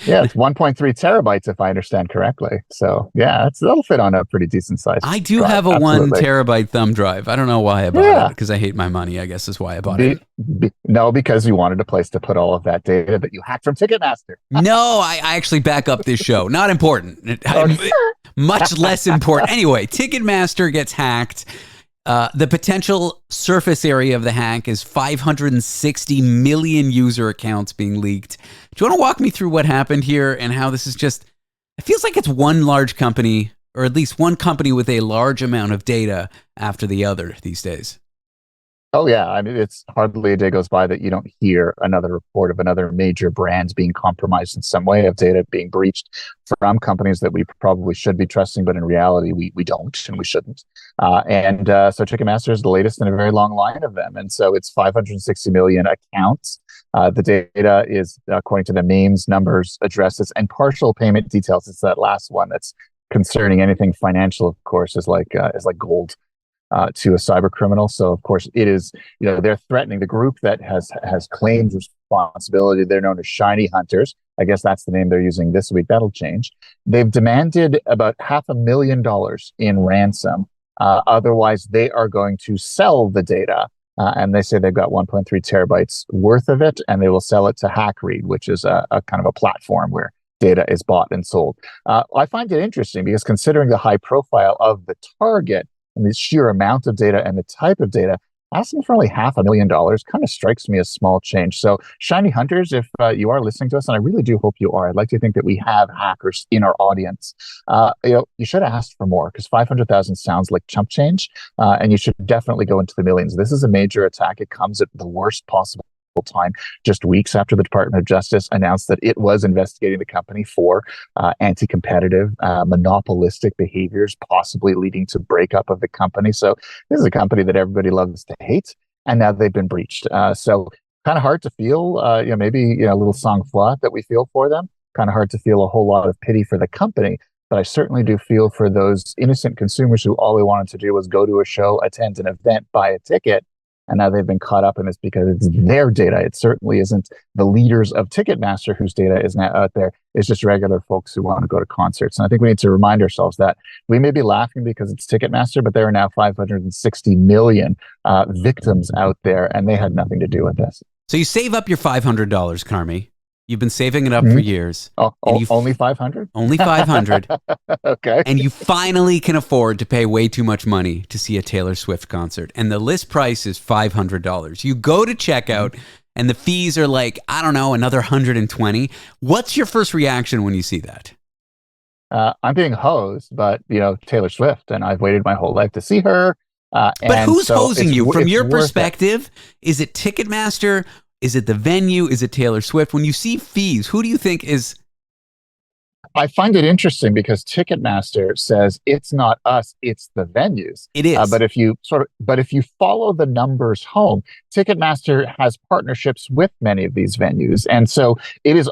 yeah, it's 1.3 terabytes if I understand correctly. So yeah, that'll fit on a pretty decent size. I do drive. have a Absolutely. 1 terabyte thumb drive. I don't know why I bought it, because I hate my money, I guess is why I bought it. No, because you wanted a place to put all of that data that you hacked from Ticketmaster. No, I actually back up this show. Not important. Much less important. Anyway, Ticketmaster gets hacked. The potential surface area of the hack is 560 million user accounts being leaked. Do you want to walk me through what happened here and how this is just, it feels like it's one large company, or at least one company with a large amount of data after the other these days? Oh, yeah. I mean, it's hardly a day goes by that you don't hear another report of another major brand being compromised in some way, of data being breached from companies that we probably should be trusting, but in reality, we don't and we shouldn't. So Ticketmaster is the latest in a very long line of them. And so it's 560 million accounts. The data is, according to the names, numbers, addresses, and partial payment details. It's that last one that's concerning. Anything financial, of course, is like gold to a cyber criminal. So of course it is, they're threatening the group that has claimed responsibility. They're known as Shiny Hunters. I guess that's the name they're using this week. That'll change. They've demanded about $500,000 in ransom. Otherwise they are going to sell the data. And they say they've got 1.3 terabytes worth of it, and they will sell it to HackRead, which is a kind of a platform where data is bought and sold. I find it interesting because considering the high profile of the target, and the sheer amount of data and the type of data, asking for only $500,000 kind of strikes me as small change. So Shiny Hunters, if you are listening to us, and I really do hope you are, I'd like to think that we have hackers in our audience. You should have asked for more, because 500,000 sounds like chump change, and you should definitely go into the millions. This is a major attack. It comes at the worst possible time, just weeks after the Department of Justice announced that it was investigating the company for anti-competitive, monopolistic behaviors, possibly leading to breakup of the company. So this is a company that everybody loves to hate, and now they've been breached. So kind of hard to feel, maybe a little sang-froid that we feel for them. Kind of hard to feel a whole lot of pity for the company. But I certainly do feel for those innocent consumers who all they wanted to do was go to a show, attend an event, buy a ticket, and now they've been caught up in this because it's their data. It certainly isn't the leaders of Ticketmaster whose data is now out there. It's just regular folks who want to go to concerts. And I think we need to remind ourselves that we may be laughing because it's Ticketmaster, but there are now 560 million victims out there, and they had nothing to do with this. So you save up your $500, Carmi. You've been saving it up for years. Only 500? Only 500. Okay. And you finally can afford to pay way too much money to see a Taylor Swift concert. And the list price is $500. You go to checkout and the fees are like, I don't know, another $120. What's your first reaction when you see that? I'm being hosed, but Taylor Swift, and I've waited my whole life to see her. But who's hosing you? From your perspective, is it Ticketmaster? Is it the venue? Is it Taylor Swift? When you see fees, who do you think is... I find it interesting because Ticketmaster says it's not us, it's the venues. It is. But if you follow the numbers home, Ticketmaster has partnerships with many of these venues. And so it is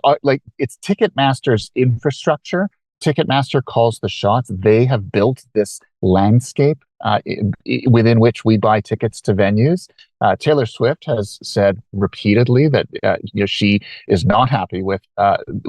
it's Ticketmaster's infrastructure. Ticketmaster calls the shots. They have built this landscape within which we buy tickets to venues. Taylor Swift has said repeatedly that she is not happy with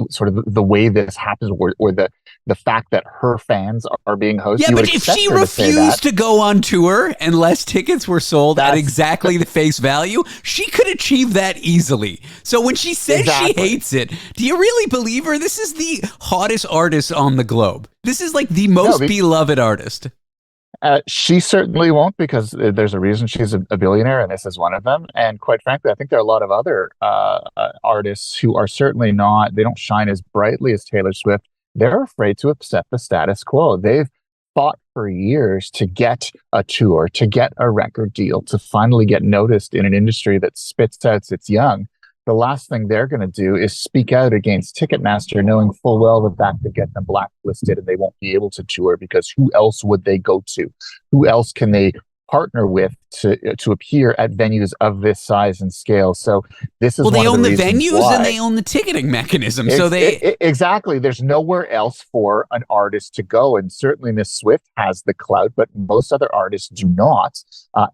sort of the way this happens, or the fact that her fans are being hosted. Yeah, but if she refused to go on tour unless tickets were sold at exactly the face value, she could achieve that easily. So when she says she hates it, do you really believe her? This is the hottest artist on the globe. This is like the most beloved artist. She certainly won't, because there's a reason she's a billionaire, and this is one of them. And quite frankly, I think there are a lot of other artists who are certainly not, they don't shine as brightly as Taylor Swift. They're afraid to upset the status quo. They've fought for years to get a tour, to get a record deal, to finally get noticed in an industry that spits out its young. The last thing they're going to do is speak out against Ticketmaster, knowing full well that that could get them blacklisted and they won't be able to tour, because who else would they go to? Who else can they partner with to appear at venues of this size and scale? So this is they own the venues why. And they own the ticketing mechanism. Exactly. There's nowhere else for an artist to go, and certainly Miss Swift has the clout, but most other artists do not,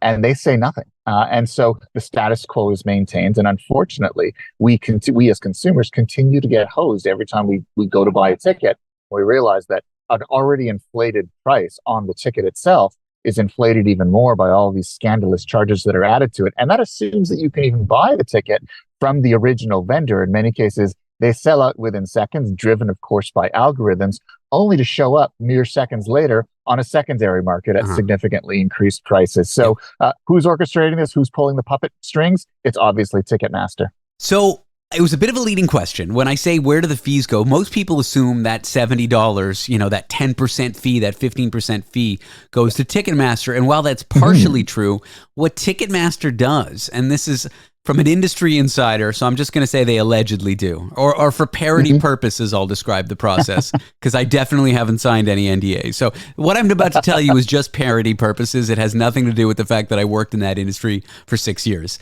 and they say nothing. And so the status quo is maintained, and unfortunately, we as consumers continue to get hosed every time we go to buy a ticket. We realize that an already inflated price on the ticket itself is inflated even more by all these scandalous charges that are added to it. And that assumes that you can even buy the ticket from the original vendor. In many cases, they sell out within seconds, driven, of course, by algorithms, only to show up mere seconds later on a secondary market at significantly increased prices. So who's orchestrating this? Who's pulling the puppet strings? It's obviously Ticketmaster. So it was a bit of a leading question. When I say where do the fees go, most people assume that $70, that 10% fee, that 15% fee goes to Ticketmaster. And while that's partially true, what Ticketmaster does, and this is from an industry insider, so I'm just going to say they allegedly do, or for parody purposes, I'll describe the process, because I definitely haven't signed any NDAs. So what I'm about to tell you is just parody purposes. It has nothing to do with the fact that I worked in that industry for 6 years.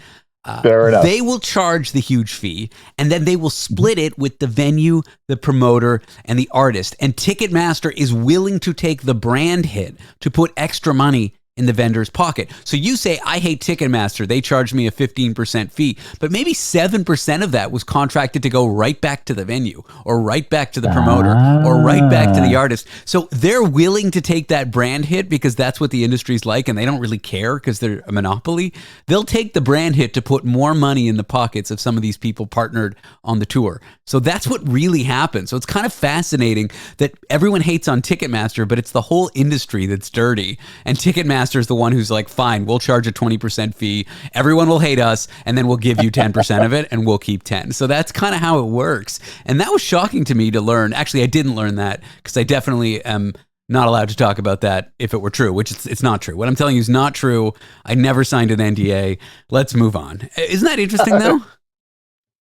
Fair enough. They will charge the huge fee, and then they will split it with the venue, the promoter, and the artist. And Ticketmaster is willing to take the brand hit to put extra money in the vendor's pocket. So you say, I hate Ticketmaster. They charged me a 15% fee, but maybe 7% of that was contracted to go right back to the venue, or right back to the promoter, or right back to the artist. So they're willing to take that brand hit because that's what the industry's like, and they don't really care because they're a monopoly. They'll take the brand hit to put more money in the pockets of some of these people partnered on the tour. So that's what really happens. So it's kind of fascinating that everyone hates on Ticketmaster, but it's the whole industry that's dirty. And Ticketmaster is the one who's like, fine, we'll charge a 20% fee. Everyone will hate us, and then we'll give you 10% of it, and we'll keep 10. So that's kind of how it works. And that was shocking to me to learn. Actually, I didn't learn that because I definitely am not allowed to talk about that if it were true, which it's not true. What I'm telling you is not true. I never signed an NDA. Let's move on. Isn't that interesting, though?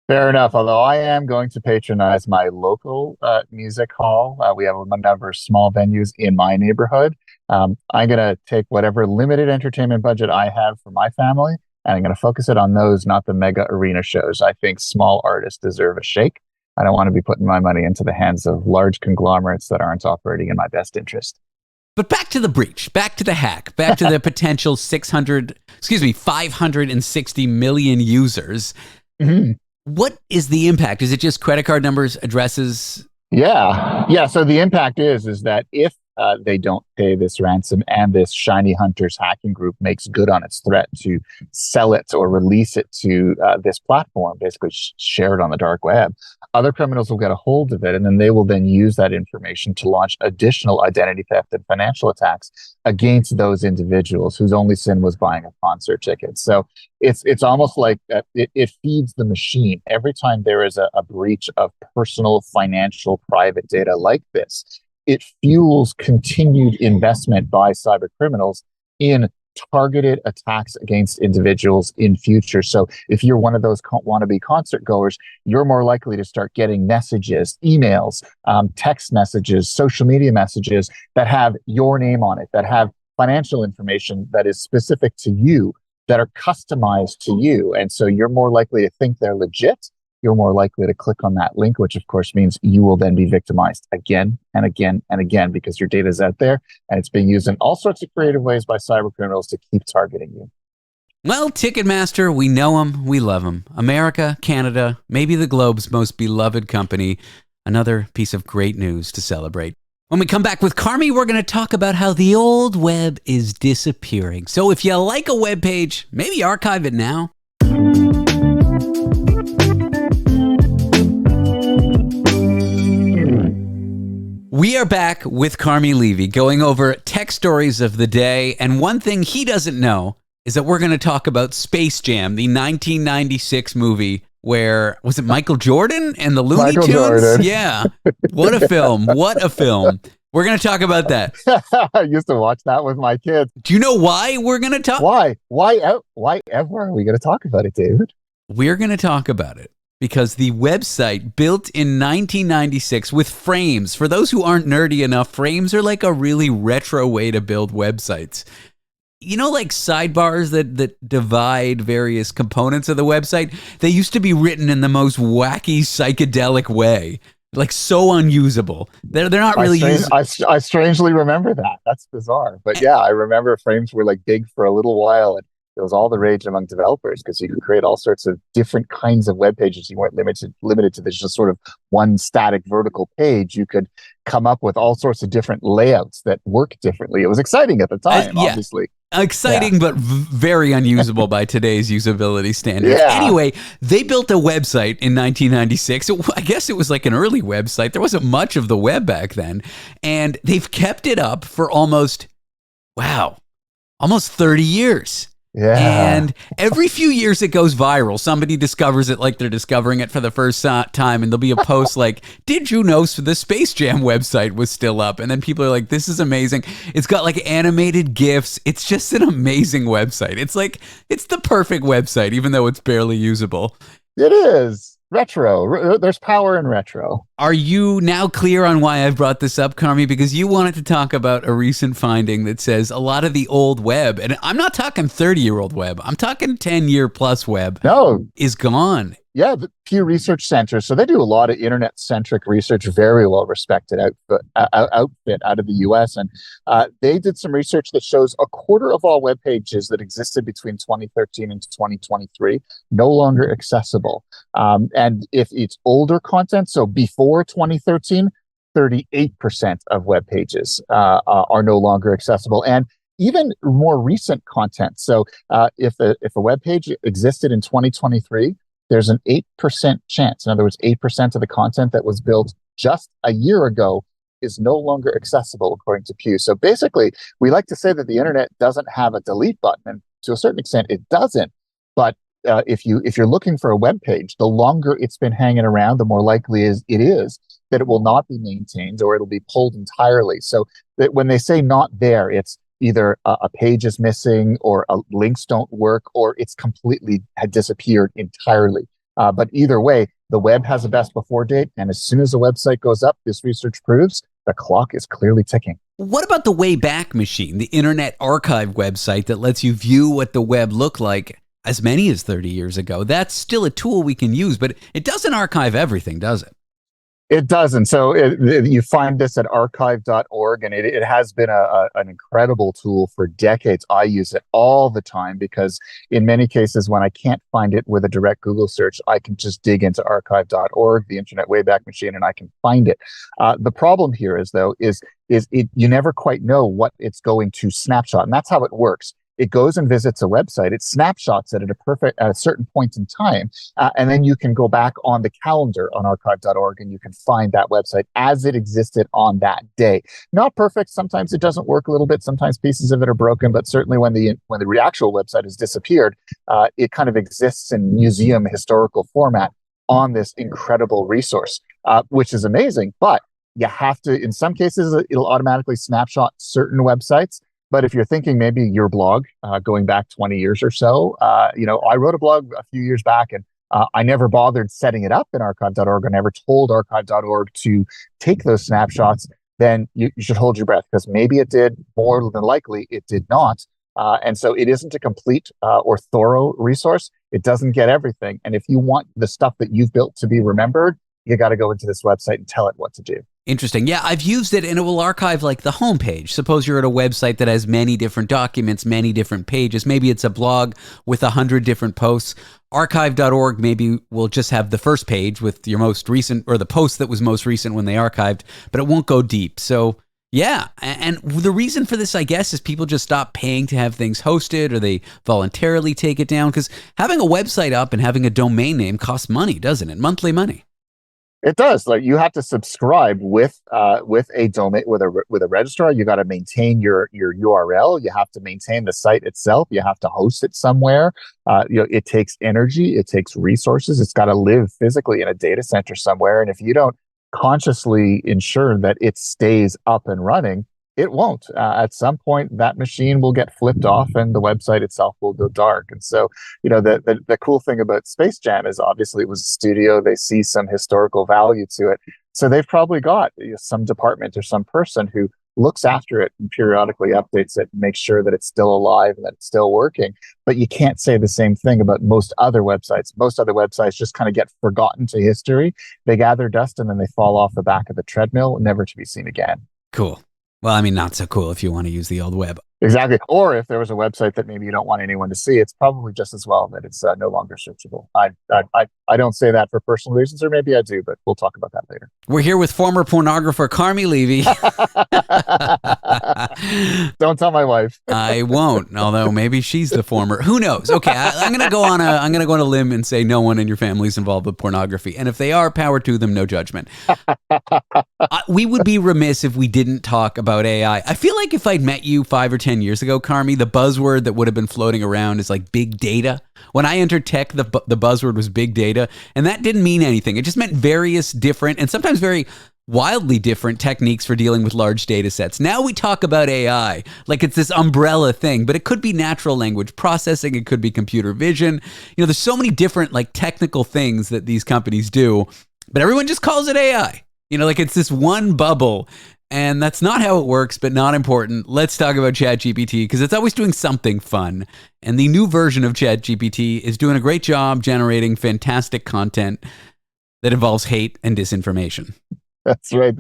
Fair enough. Although I am going to patronize my local music hall. We have a number of small venues in my neighborhood. I'm going to take whatever limited entertainment budget I have for my family, and I'm going to focus it on those, not the mega arena shows. I think small artists deserve a shake. I don't want to be putting my money into the hands of large conglomerates that aren't operating in my best interest. But back to the breach, back to the hack, back to the potential 560 million users. Mhm. What is the impact? Is it just credit card numbers, addresses? Yeah. So the impact is that if they don't pay this ransom and this shiny hunters hacking group makes good on its threat to sell it or release it to this platform, basically share it on the dark web, other criminals will get a hold of it, and then they will then use that information to launch additional identity theft and financial attacks against those individuals whose only sin was buying a concert ticket. So it's almost like it feeds the machine. Every time there is a breach of personal, financial, private data like this, it fuels continued investment by cyber criminals in targeted attacks against individuals in future. So if you're one of those wannabe concert goers, you're more likely to start getting messages, emails, text messages, social media messages that have your name on it, that have financial information that is specific to you, that are customized to you. And so you're more likely to think they're legit. You're more likely to click on that link, which of course means you will then be victimized again and again and again because your data is out there and it's being used in all sorts of creative ways by cyber criminals to keep targeting you. Well, Ticketmaster, we know them, we love them. America, Canada, maybe the globe's most beloved company. Another piece of great news to celebrate. When we come back with Carmi, we're going to talk about how the old web is disappearing. So if you like a web page, maybe archive it now. We are back with Carmi Levy going over tech stories of the day. And one thing he doesn't know is that we're going to talk about Space Jam, the 1996 movie where, was it Michael Jordan and the Looney Michael Tunes? Jordan. Yeah. What a film. What a film. We're going to talk about that. I used to watch that with my kids. Do you know why we're going to talk? Why ever are we going to talk about it, David? We're going to talk about it because the website built in 1996 with frames, for those who aren't nerdy enough, frames are like a really retro way to build websites. You know, like sidebars that divide various components of the website? They used to be written in the most wacky psychedelic way, like so unusable. They're not really used. I strangely remember that. That's bizarre. But yeah, I remember frames were like big for a little while, and it was all the rage among developers because you could create all sorts of different kinds of web pages. You weren't limited to this just sort of one static vertical page. You could come up with all sorts of different layouts that work differently. It was exciting at the time, obviously. Exciting, but very unusable by today's usability standards. Yeah. Anyway, they built a website in 1996. I guess it was like an early website. There wasn't much of the web back then. And they've kept it up for almost 30 years. Yeah. And every few years it goes viral. Somebody discovers it like they're discovering it for the first time, and there'll be a post like, did you know the Space Jam website was still up? And then people are like, this is amazing. It's got like animated GIFs. It's just an amazing website. It's the perfect website, even though it's barely usable. It is. Retro. There's power in retro. Are you now clear on why I've brought this up, Carmi? Because you wanted to talk about a recent finding that says a lot of the old web, and I'm not talking 30-year-old web, I'm talking 10-year plus web, is gone. Yeah, the Pew Research Center. So they do a lot of internet-centric research, very well-respected outfit out of the U.S. And they did some research that shows a quarter of all web pages that existed between 2013 and 2023 no longer accessible. And if it's older content, so before 2013, 38% of web pages are no longer accessible. And even more recent content. So if a web page existed in 2023, there's an 8% chance. In other words, 8% of the content that was built just a year ago is no longer accessible, according to Pew. So basically, we like to say that the internet doesn't have a delete button, and to a certain extent, it doesn't. But if you're looking for a web page, the longer it's been hanging around, the more likely it is that it will not be maintained or it'll be pulled entirely. So that when they say not there, it's either a page is missing or links don't work or it's completely had disappeared entirely. But either way, the web has a best before date. And as soon as the website goes up, this research proves the clock is clearly ticking. What about the Wayback Machine, the Internet Archive website that lets you view what the web looked like as many as 30 years ago? That's still a tool we can use, but it doesn't archive everything, does it? It doesn't. So you find this at archive.org, and it has been an incredible tool for decades. I use it all the time because in many cases, when I can't find it with a direct Google search, I can just dig into archive.org, the Internet Wayback Machine, and I can find it. The problem here is you never quite know what it's going to snapshot, and that's how it works. It goes and visits a website. It snapshots it at a certain point in time, and then you can go back on the calendar on archive.org and you can find that website as it existed on that day. Not perfect. Sometimes it doesn't work a little bit. Sometimes pieces of it are broken. But certainly when the actual website has disappeared, it kind of exists in museum historical format on this incredible resource, which is amazing. But you have to, in some cases, it'll automatically snapshot certain websites. But if you're thinking maybe your blog going back 20 years or so, I wrote a blog a few years back, and I never bothered setting it up in archive.org. I never told archive.org to take those snapshots. Then you should hold your breath, because maybe it did. More than likely, it did not. And so it isn't a complete or thorough resource. It doesn't get everything. And if you want the stuff that you've built to be remembered, you got to go into this website and tell it what to do. Interesting. Yeah, I've used it, and it will archive like the homepage. Suppose you're at a website that has many different documents, many different pages. Maybe it's a blog with 100 different posts. Archive.org maybe will just have the first page with your most recent, or the post that was most recent when they archived, but it won't go deep. So yeah, and the reason for this, I guess, is people just stop paying to have things hosted, or they voluntarily take it down, because having a website up and having a domain name costs money, doesn't it? Monthly money. It does. Like, you have to subscribe with a domain, with a registrar. You got to maintain your URL. You have to maintain the site itself. You have to host it somewhere. It takes energy. It takes resources. It's got to live physically in a data center somewhere. And if you don't consciously ensure that it stays up and running, it won't. At some point, that machine will get flipped off and the website itself will go dark. And so, the cool thing about Space Jam is obviously it was a studio. They see some historical value to it. So they've probably got some department or some person who looks after it and periodically updates it and makes sure that it's still alive and that it's still working. But you can't say the same thing about most other websites. Most other websites just kind of get forgotten to history. They gather dust and then they fall off the back of the treadmill, never to be seen again. Cool. Well, I mean, not so cool if you want to use the old web. Exactly. Or if there was a website that maybe you don't want anyone to see, it's probably just as well that it's no longer searchable. I don't say that for personal reasons, or maybe I do, but we'll talk about that later. We're here with former pornographer Carmi Levy. Don't tell my wife. I won't, although maybe she's the former. Who knows? Okay, I'm gonna go on a limb and say no one in your family is involved with pornography, and if they are, power to them, no judgment. We would be remiss if we didn't talk about AI. I feel like if I'd met you 5 or 10 years ago, Carmi, the buzzword that would have been floating around is like big data. When I entered tech, the buzzword was big data, and that didn't mean anything. It just meant various different and sometimes very wildly different techniques for dealing with large data sets. Now we talk about AI like it's this umbrella thing, but it could be natural language processing. It could be computer vision. There's so many different like technical things that these companies do, but everyone just calls it AI. Like it's this one bubble. And that's not how it works, but not important. Let's talk about ChatGPT, because it's always doing something fun. And the new version of ChatGPT is doing a great job generating fantastic content that involves hate and disinformation. That's right.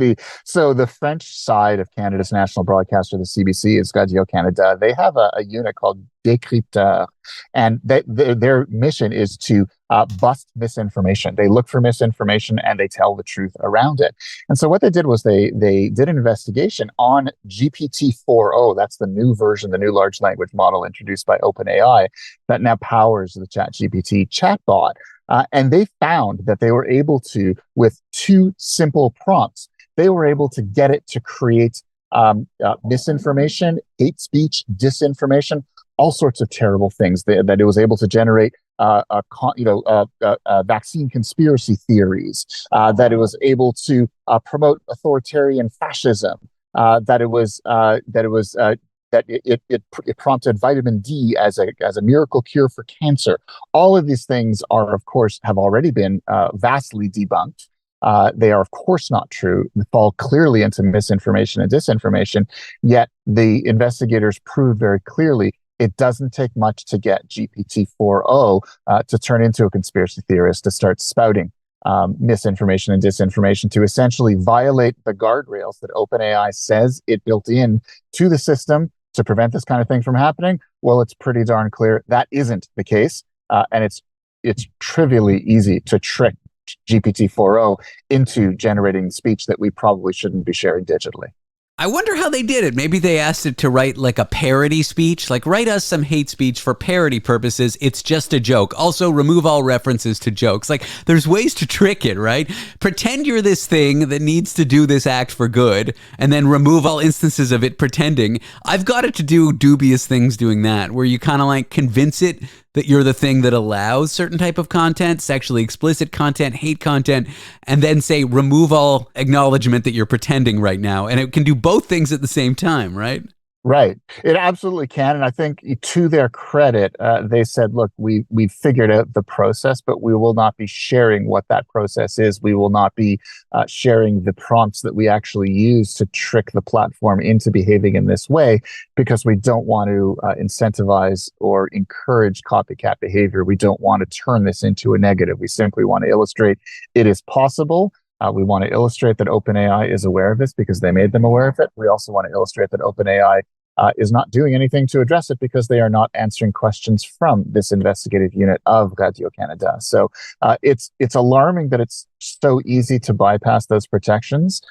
So the French side of Canada's national broadcaster, the CBC, is Radio Canada. They have a unit called Décrypteur, and their mission is to bust misinformation. They look for misinformation and they tell the truth around it. And so what they did was they did an investigation on GPT-4o. That's the new version, the new large language model introduced by OpenAI that now powers the ChatGPT chatbot. And they found that they were able to, with 2 simple prompts, they were able to get it to create misinformation, hate speech, disinformation, all sorts of terrible things. That it was able to generate vaccine conspiracy theories, that it was able to promote authoritarian fascism, that it was that it prompted vitamin D as a miracle cure for cancer. All of these things are, of course, have already been vastly debunked. They are, of course, not true. They fall clearly into misinformation and disinformation. Yet the investigators prove very clearly it doesn't take much to get GPT-4o to turn into a conspiracy theorist, to start spouting misinformation and disinformation, to essentially violate the guardrails that OpenAI says it built in to the system to prevent this kind of thing from happening. Well, it's pretty darn clear that isn't the case, and it's trivially easy to trick GPT-4o into generating speech that we probably shouldn't be sharing digitally. I wonder how they did it. Maybe they asked it to write like a parody speech, like write us some hate speech for parody purposes. It's just a joke. Also, remove all references to jokes. Like, there's ways to trick it, right? Pretend you're this thing that needs to do this act for good, and then remove all instances of it pretending. I've got it to do dubious things doing that, where you kind of like convince it that you're the thing that allows certain type of content, sexually explicit content, hate content, and then say, remove all acknowledgement that you're pretending right now. And it can do both things at the same time, right? Right. It absolutely can. And I think to their credit, they said, look, we've figured out the process, but we will not be sharing what that process is. We will not be sharing the prompts that we actually use to trick the platform into behaving in this way, because we don't want to incentivize or encourage copycat behavior. We don't want to turn this into a negative. We simply want to illustrate it is possible. We want to illustrate that OpenAI is aware of this because they made them aware of it. We also want to illustrate that OpenAI is not doing anything to address it because they are not answering questions from this investigative unit of Radio-Canada. So it's alarming that it's so easy to bypass those protections,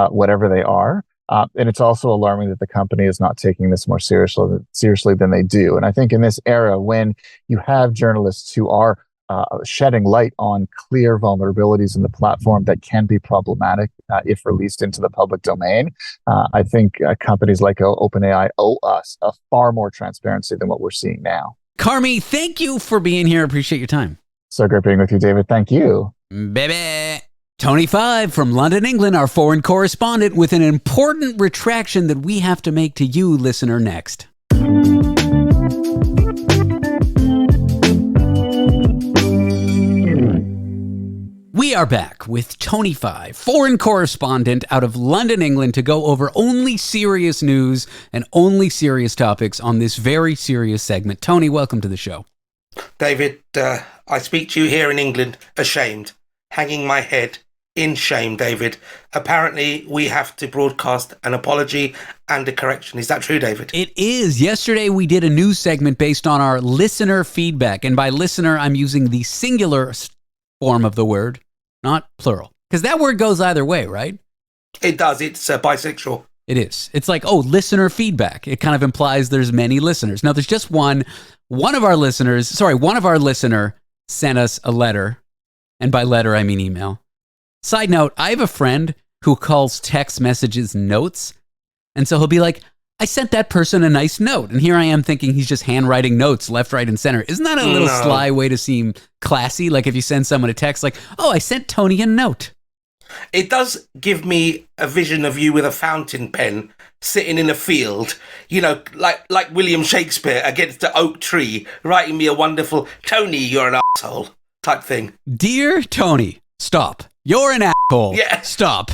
whatever they are. And it's also alarming that the company is not taking this more seriously than they do. And I think in this era, when you have journalists who are shedding light on clear vulnerabilities in the platform that can be problematic if released into the public domain, I think companies like OpenAI owe us a far more transparency than what we're seeing now. Carmi, thank you for being here. Appreciate your time. So great being with you, David. Thank you. Baby. Tony Five from London, England, our foreign correspondent, with an important retraction that we have to make to you, listener, next. We are back with Tony Five, foreign correspondent out of London, England, to go over only serious news and only serious topics on this very serious segment. Tony, welcome to the show. David, I speak to you here in England, ashamed, hanging my head in shame, David. Apparently, we have to broadcast an apology and a correction. Is that true, David? It is. Yesterday, we did a news segment based on our listener feedback. And by listener, I'm using the singular form of the word, not plural. Because that word goes either way, right? It does. It's bisexual. It is. It's like, oh, listener feedback. It kind of implies there's many listeners. Now, there's just one. One of our listener sent us a letter. And by letter, I mean email. Side note, I have a friend who calls text messages notes. And so he'll be like, I sent that person a nice note. And here I am thinking he's just handwriting notes left, right, and center. Isn't that a little sly way to seem classy? Like if you send someone a text like, oh, I sent Tony a note. It does give me a vision of you with a fountain pen sitting in a field, you know, like William Shakespeare against the oak tree, writing me a wonderful, Tony, you're an asshole type thing. Dear Tony, stop. You're an asshole. Yeah. Stop.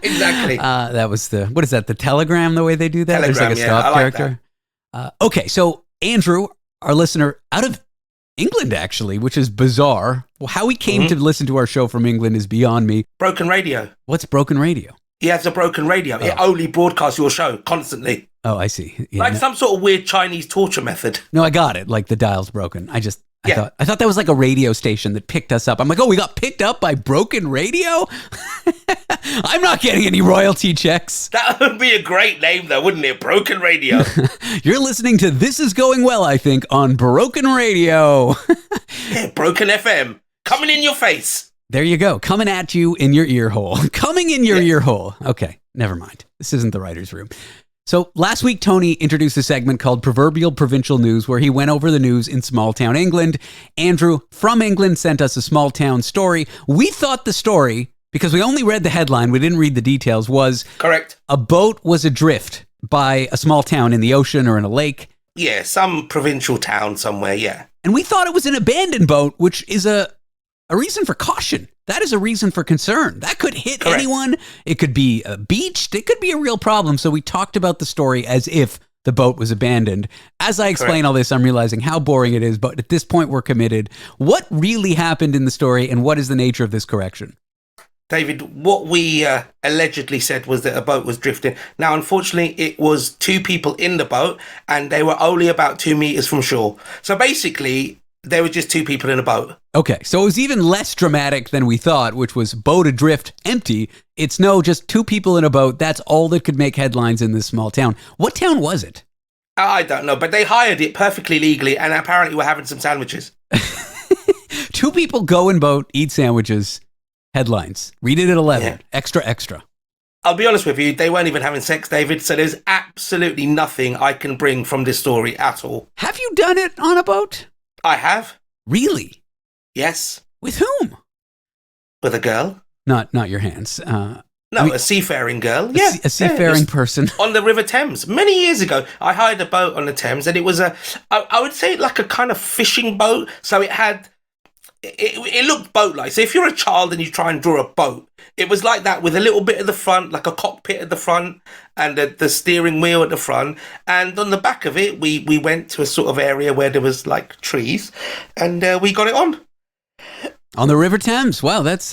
Exactly. That was what is that, the Telegram, the way they do that? Telegram, there's like a stop character. Okay, so Andrew, our listener out of England, actually, which is bizarre. Well, how he came to listen to our show from England is beyond me. Broken radio. What's broken radio? He has a broken radio. It only broadcasts your show constantly. Oh, I see. Yeah, like some sort of weird Chinese torture method. No, I got it. Like the dial's broken. I thought that was like a radio station that picked us up. I'm like, oh, we got picked up by broken radio? I'm not getting any royalty checks. That would be a great name, though, wouldn't it? Broken Radio. You're listening to This Is Going Well, I think, on Broken Radio. Yeah, Broken FM. Coming in your face. There you go. Coming at you in your ear hole. Coming in your ear hole. Okay, never mind. This isn't the writer's room. So last week, Tony introduced a segment called Proverbial Provincial News, where he went over the news in small town England. Andrew from England sent us a small town story. We thought the story, because we only read the headline, we didn't read the details, was correct. A boat was adrift by a small town in the ocean or in a lake. Yeah, some provincial town somewhere, yeah. And we thought it was an abandoned boat, which is a reason for caution. That is a reason for concern. That could hit Correct. anyone. It could be beached. It could be a real problem. So we talked about the story as if the boat was abandoned. As I explain all this, I'm realizing how boring it is, but at this point we're committed. What really happened in the story, and what is the nature of this correction? David, what we allegedly said was that a boat was drifting. Now, unfortunately, it was 2 people in the boat, and they were only about 2 meters from shore. So basically, there were just 2 people in a boat. Okay, so it was even less dramatic than we thought, which was boat adrift, empty. It's just 2 people in a boat. That's all that could make headlines in this small town. What town was it? I don't know, but they hired it perfectly legally, and apparently were having some sandwiches. 2 people go in boat, eat sandwiches, headlines. Read it at 11. Yeah. Extra, extra. I'll be honest with you, they weren't even having sex, David, so there's absolutely nothing I can bring from this story at all. Have you done it on a boat? I have. Really? Yes. With whom? With a girl. Not your hands. No, a seafaring girl. Yeah. A seafaring person. On the River Thames. Many years ago, I hired a boat on the Thames, and it was I would say like a kind of fishing boat. So it had, it looked boat-like. So if you're a child and you try and draw a boat, it was like that, with a little bit at the front, like a cockpit at the front, and the steering wheel at the front. And on the back of it, we went to a sort of area where there was like trees, and we got it on. On the River Thames. Wow, that's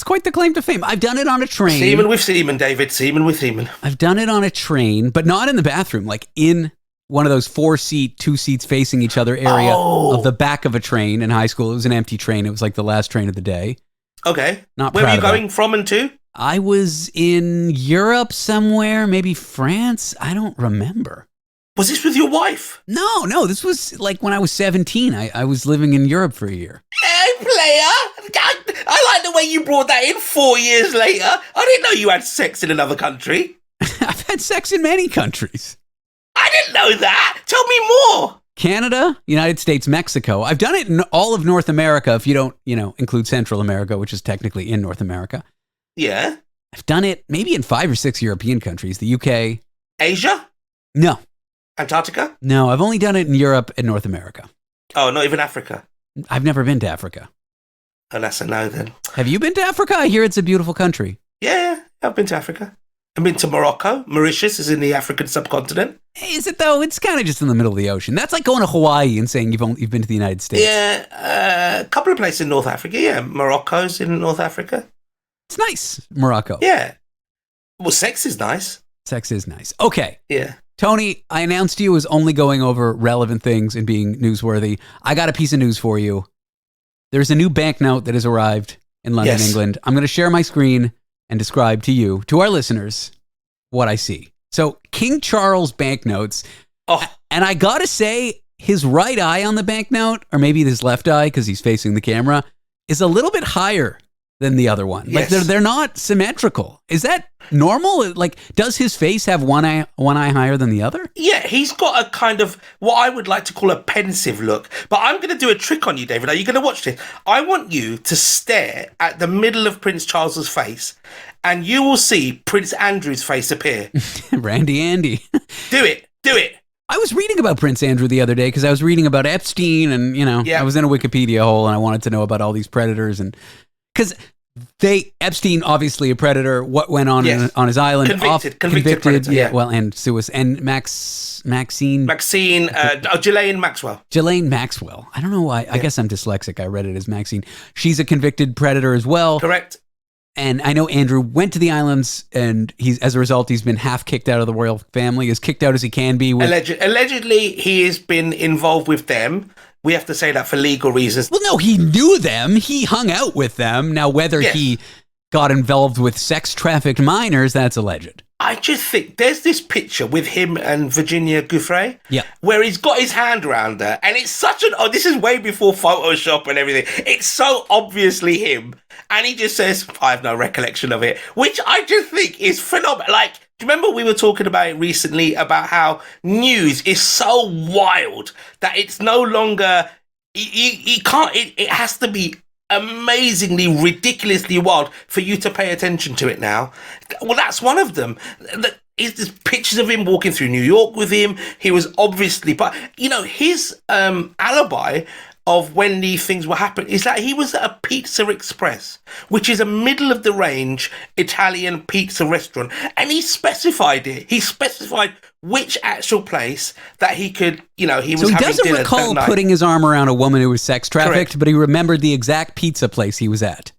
quite the claim to fame. I've done it on a train. Seaman with seaman, David. Seaman with seaman. I've done it on a train, but not in the bathroom, like in one of those 4-seat, 2 seats facing each other area of the back of a train in high school. It was an empty train. It was like the last train of the day. Okay. Not Where were proud you of going that. from and to? I was in Europe somewhere, maybe France. I don't remember. Was this with your wife? No, this was like when I was 17. I was living in Europe for a year. Hey, player. I like the way you brought that in 4 years later. I didn't know you had sex in another country. I've had sex in many countries. I didn't know that. Tell me more. Canada, United States, Mexico. I've done it in all of North America, if you don't, include Central America, which is technically in North America. Yeah. I've done it maybe in 5 or 6 European countries. The UK. Asia? No. Antarctica? No, I've only done it in Europe and North America. Oh, not even Africa. I've never been to Africa. Oh, that's a no then. Have you been to Africa? I hear it's a beautiful country. Yeah, I've been to Africa. I've been to Morocco. Mauritius is in the African subcontinent. Hey, is it though? It's kind of just in the middle of the ocean. That's like going to Hawaii and saying you've been to the United States. Yeah, a couple of places in North Africa. Yeah, Morocco's in North Africa. It's nice, Morocco. Yeah. Well, sex is nice. Sex is nice. Okay. Yeah. Tony, I announced to you as only going over relevant things and being newsworthy. I got a piece of news for you. There's a new banknote that has arrived in London, England. I'm going to share my screen and describe to you, to our listeners, what I see. So, King Charles banknotes. Oh. And I got to say, his right eye on the banknote, or maybe his left eye because he's facing the camera, is a little bit higher than the other one. Yes. Like they're not symmetrical. Is that normal? Like, does his face have one eye higher than the other? Yeah, he's got a kind of what I would like to call a pensive look. But I'm going to do a trick on you, David. Are you going to watch this? I want you to stare at the middle of Prince Charles's face, and you will see Prince Andrew's face appear. Randy Andy. Do it. I was reading about Prince Andrew the other day because I was reading about Epstein and, Yeah. I was in a Wikipedia hole and I wanted to know about all these predators and because Epstein, obviously a predator, what went on Yes. on his island. Convicted predator, yeah. Well, and Maxine. Ghislaine Maxwell. Ghislaine Maxwell. I don't know why. I guess I'm dyslexic. I read it as Maxine. She's a convicted predator as well. Correct. And I know Andrew went to the islands and as a result, he's been half kicked out of the royal family, as kicked out as he can be. Allegedly, he has been involved with them. We have to say that for legal reasons. Well, no, he knew them. He hung out with them. Now, whether he got involved with sex-trafficked minors, that's alleged. I just think there's this picture with him and Virginia Giuffre, where he's got his hand around her, and it's such an this is way before Photoshop and everything. It's so obviously him, and he just says, "I have no recollection of it," which I just think is phenomenal. Like, do you remember we were talking about it recently about how news is so wild that it's no longer you can't. It has to be amazingly, ridiculously wild for you to pay attention to it now. Well, that's one of them. there's pictures of him walking through New York with him. He was obviously, but his alibi of when these things were happening is that he was at a Pizza Express, which is a middle of the range Italian pizza restaurant, and he specified it. He specified which actual place that he could, he was so he having doesn't dinner recall that night. putting his arm around a woman who was sex trafficked, Correct. but he remembered the exact pizza place he was at.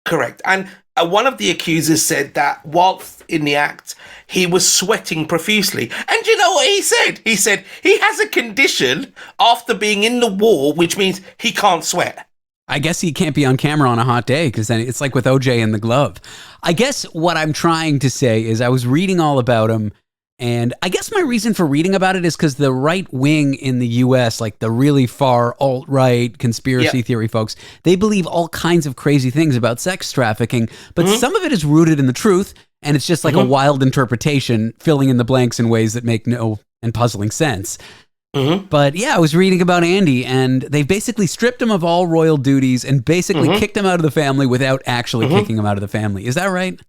Correct. And one of the accusers said that whilst in the act, he was sweating profusely. And you know what he said? He said he has a condition after being in the war, which means he can't sweat. I guess he can't be on camera on a hot day because then it's like with OJ and the glove. I guess what I'm trying to say is I was reading all about him, and I guess my reason for reading about it is because the right wing in the U.S., like the really far alt-right conspiracy theory folks, they believe all kinds of crazy things about sex trafficking, but some of it is rooted in the truth, and it's just like a wild interpretation, filling in the blanks in ways that make no and puzzling sense. But yeah, I was reading about Andy, and they basically stripped him of all royal duties and basically kicked him out of the family without actually kicking him out of the family. Is that right?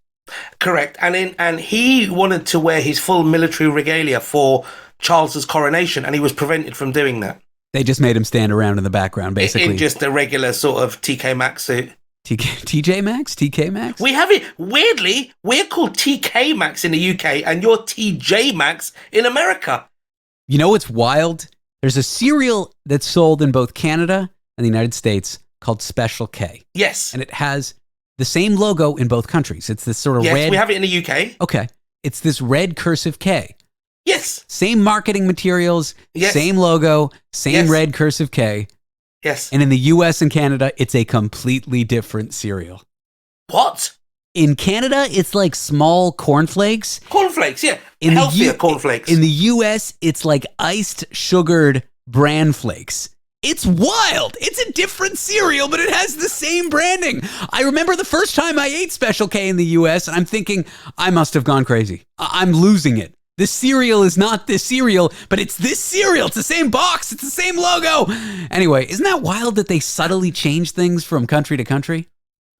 Correct. And he wanted to wear his full military regalia for Charles's coronation, and he was prevented from doing that. They just made him stand around in the background, basically. In just a regular sort of TK Maxx suit. TJ Maxx? TK Maxx? We have it. Weirdly, we're called TK Maxx in the UK, and you're TJ Maxx in America. You know what's wild? There's a cereal that's sold in both Canada and the United States called Special K. Yes. And it has the same logo in both countries. It's this sort of red... Yes, we have it in the UK. Okay. It's this red cursive K. Yes. Same marketing materials, Yes. same logo, same red cursive K. Yes. And in the US and Canada, it's a completely different cereal. What? In Canada, it's like small cornflakes. Cornflakes, yeah. In Healthier cornflakes. In the US, it's like iced sugared bran flakes. It's wild. It's a different cereal, but it has the same branding. I remember the first time I ate Special K in the US, and I'm thinking, I must have gone crazy. I'm losing it. This cereal is not this cereal, but it's this cereal. It's the same box. It's the same logo. Anyway, isn't that wild that they subtly change things from country to country?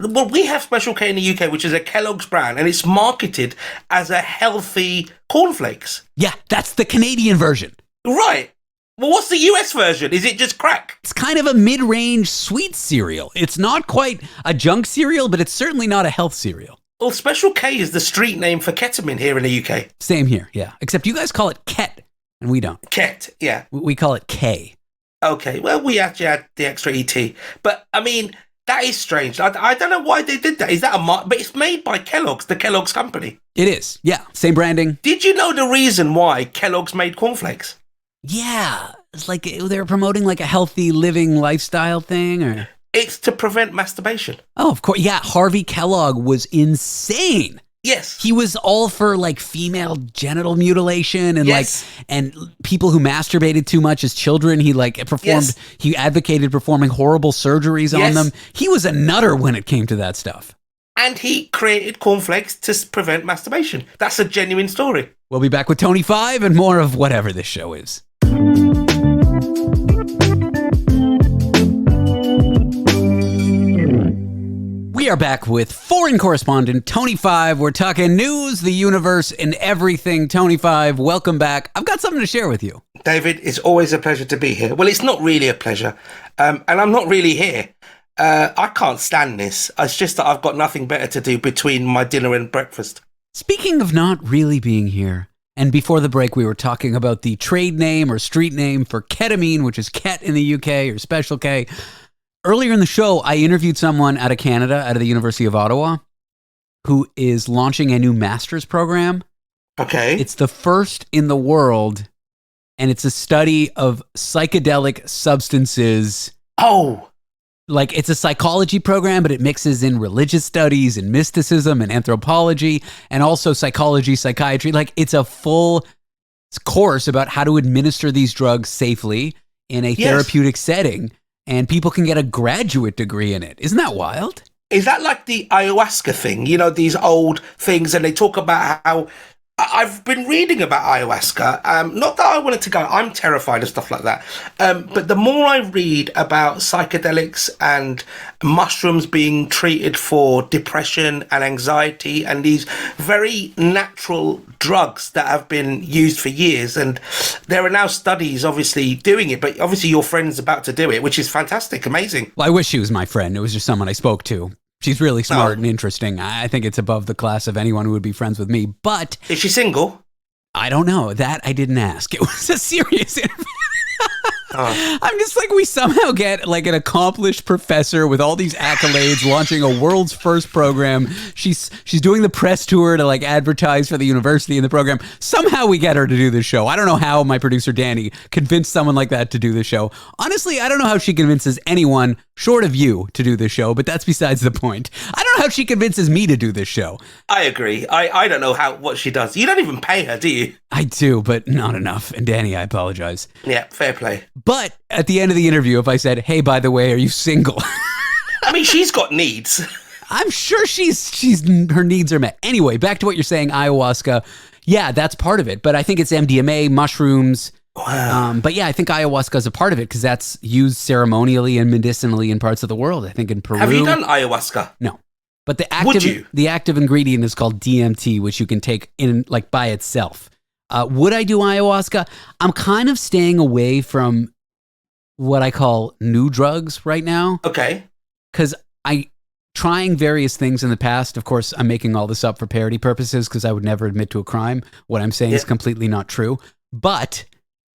Well, we have Special K in the UK, which is a Kellogg's brand, and it's marketed as a healthy cornflakes. Yeah, that's the Canadian version. Right. Well, what's the US version? Is it just crack? It's kind of a mid-range sweet cereal. It's not quite a junk cereal, but it's certainly not a health cereal. Well, Special K is the street name for ketamine here in the UK. Same here, yeah. Except you guys call it Ket, and we don't. Ket, yeah. We call it K. Okay, well, we actually had the extra ET. But, I mean, that is strange. I don't know why they did that. Is that but it's made by Kellogg's, the Kellogg's company. It is, yeah. Same branding. Did you know the reason why Kellogg's made cornflakes? Yeah. It's like they were promoting like a healthy living lifestyle thing, or... It's to prevent masturbation. Oh, of course. Yeah, Harvey Kellogg was insane. Yes. He was all for like female genital mutilation and Yes. and people who masturbated too much as children. He like performed, he advocated performing horrible surgeries on them. He was a nutter when it came to that stuff. And he created cornflakes to prevent masturbation. That's a genuine story. We'll be back with Tony 5 and more of whatever this show is. We are back with foreign correspondent Tony 5. We're talking news, the universe, and everything. Tony 5, welcome back. I've got something to share with you. David, it's always a pleasure to be here. Well, it's not really a pleasure, and I'm not really here. I can't stand this. It's just that I've got nothing better to do between my dinner and breakfast. Speaking of not really being here, and before the break we were talking about the trade name or street name for ketamine, which is Ket in the UK or Special K. Earlier in the show, I interviewed someone out of Canada, out of the University of Ottawa, who is launching a new master's program. Okay. It's the first in the world, and it's a study of psychedelic substances. Oh. Like, it's a psychology program, but it mixes in religious studies and mysticism and anthropology and also psychology, psychiatry. Like, it's a full course about how to administer these drugs safely in a therapeutic setting. And people can get a graduate degree in it. Isn't that wild? Is that like the ayahuasca thing? You know, these old things, and they talk about how I've been reading about ayahuasca. Not that I wanted to go. I'm terrified of stuff like that. But the more I read about psychedelics and mushrooms being treated for depression and anxiety and these very natural drugs that have been used for years, and there are now studies obviously doing it, but obviously your friend's about to do it, which is fantastic, amazing. Well, I wish she was my friend. It was just someone I spoke to. She's really smart and interesting. I think it's above the class of anyone who would be friends with me, but... Is she single? I don't know. That I didn't ask. It was a serious interview. I'm just like, we somehow get like an accomplished professor with all these accolades launching a world's first program. She's doing the press tour to like advertise for the university in the program. Somehow we get her to do this show. I don't know how my producer Danny convinced someone like that to do the show. Honestly, I don't know how she convinces anyone short of you to do this show, but that's besides the point. I don't know how she convinces me to do this show. I agree. I don't know what she does. You don't even pay her, do you? I do, but not enough. And Danny, I apologize. Yeah, fair play. But at the end of the interview, if I said, hey, by the way, are you single? I mean, she's got needs. I'm sure her needs are met. Anyway, back to what you're saying, ayahuasca. Yeah, that's part of it. But I think it's MDMA, mushrooms. Wow. But yeah, I think ayahuasca is a part of it because that's used ceremonially and medicinally in parts of the world. I think in Peru. Have you done ayahuasca? No. But the active ingredient is called DMT, which you can take in like by itself. Would I do ayahuasca? I'm kind of staying away from what I call new drugs right now. Okay. Because trying various things in the past, of course, I'm making all this up for parody purposes because I would never admit to a crime. What I'm saying is completely not true. But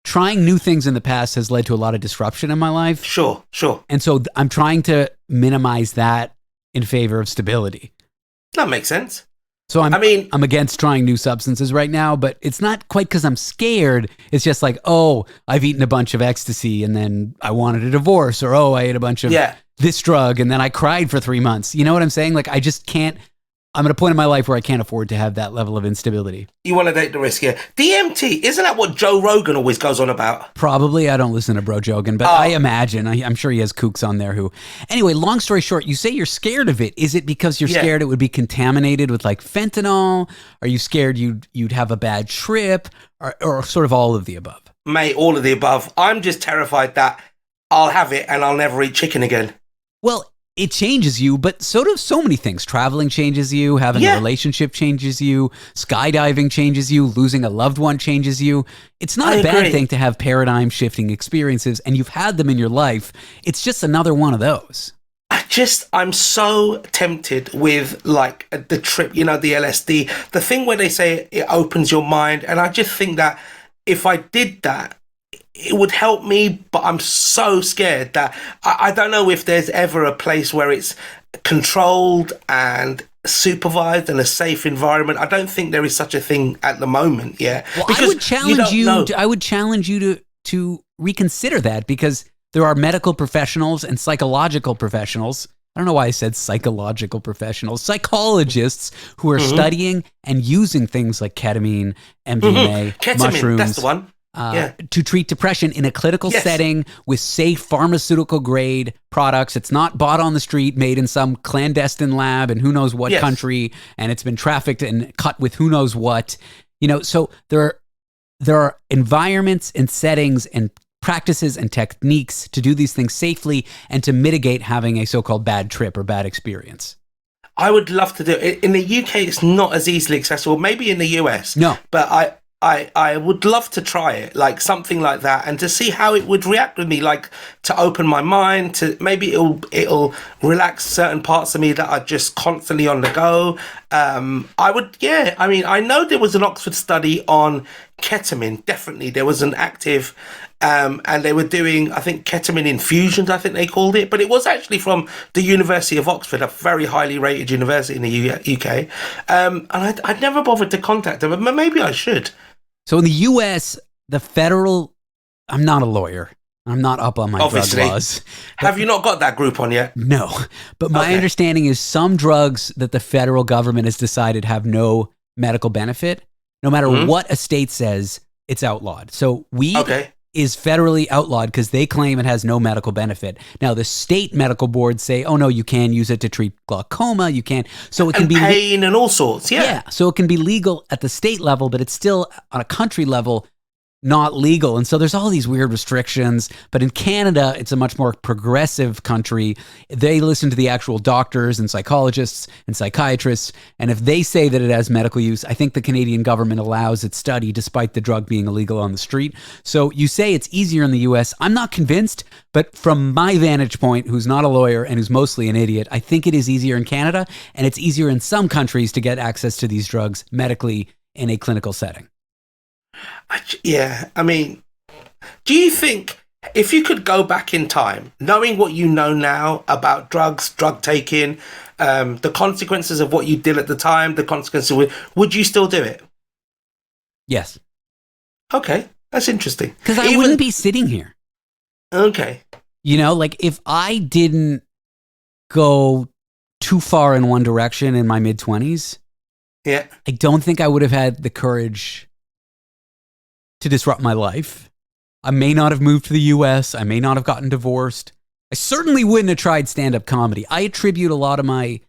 trying new things in the past has led to a lot of disruption in my life. Sure. And so I'm trying to minimize that in favor of stability. That makes sense. So I'm against trying new substances right now, but it's not quite because I'm scared. It's just like, oh, I've eaten a bunch of ecstasy and then I wanted a divorce, or oh, I ate a bunch of this drug and then I cried for 3 months. You know what I'm saying? Like I just can't. I'm at a point in my life where I can't afford to have that level of instability. You want to take the risk, yeah. DMT, isn't that what Joe Rogan always goes on about? Probably. I don't listen to Bro Jogan, but I imagine. I'm sure he has kooks on there who... Anyway, long story short, you say you're scared of it. Is it because you're scared it would be contaminated with like fentanyl? Are you scared you'd have a bad trip? Or sort of all of the above? Mate, all of the above. I'm just terrified that I'll have it and I'll never eat chicken again. Well, it changes you, but so do so many things. Traveling changes you, having a relationship changes you, skydiving changes you, losing a loved one changes you. It's not a bad thing to have paradigm shifting experiences, and you've had them in your life. It's just another one of those. I'm so tempted with like the trip, the LSD, the thing where they say it opens your mind. And I just think that if I did that, it would help me, but I'm so scared that I don't know if there's ever a place where it's controlled and supervised and a safe environment. I don't think there is such a thing at the moment. Yeah. Well, I would challenge you to reconsider that, because there are medical professionals and psychological professionals. I don't know why I said psychological professionals, psychologists who are studying and using things like ketamine, MDMA, mushrooms. That's the one. To treat depression in a clinical setting with safe pharmaceutical grade products. It's not bought on the street, made in some clandestine lab in who knows what country, and it's been trafficked and cut with who knows what. So there are environments and settings and practices and techniques to do these things safely and to mitigate having a so-called bad trip or bad experience. I would love to do it. In the UK, it's not as easily accessible. Maybe in the US. No. But I would love to try it, like something like that, and to see how it would react with me, like to open my mind, to maybe it'll relax certain parts of me that are just constantly on the go. I mean, I know there was an Oxford study on ketamine. Definitely, there was an active, and they were doing, I think, ketamine infusions, I think they called it, but it was actually from the University of Oxford, a very highly rated university in the UK. And I'd never bothered to contact them, but maybe I should. So in the U.S., the federal... I'm not a lawyer. I'm not up on my drug laws. Have you not got that group on yet? No. But my understanding is some drugs that the federal government has decided have no medical benefit, no matter what a state says, it's outlawed. So weed is federally outlawed because they claim it has no medical benefit. Now, the state medical boards say, oh, no, you can use it to treat glaucoma. You can't. So it can and be pain and all sorts. Yeah. So it can be legal at the state level, but it's still on a country level not legal. And so there's all these weird restrictions. But in Canada, it's a much more progressive country. They listen to the actual doctors and psychologists and psychiatrists. And if they say that it has medical use, I think the Canadian government allows its study despite the drug being illegal on the street. So you say it's easier in the US. I'm not convinced, but from my vantage point, who's not a lawyer and who's mostly an idiot, I think it is easier in Canada, and it's easier in some countries to get access to these drugs medically in a clinical setting. Yeah, I mean, do you think if you could go back in time, knowing what you know now about drugs, drug taking, the consequences of what you did at the time, the consequences, would you still do it? Yes. Okay, that's interesting. Because I wouldn't be sitting here. Okay. You know, like if I didn't go too far in one direction in my mid-20s, yeah, I don't think I would have had the courage to disrupt my life. I may not have moved to the US. I may not have gotten divorced. I certainly wouldn't have tried stand-up comedy. I attribute a lot of my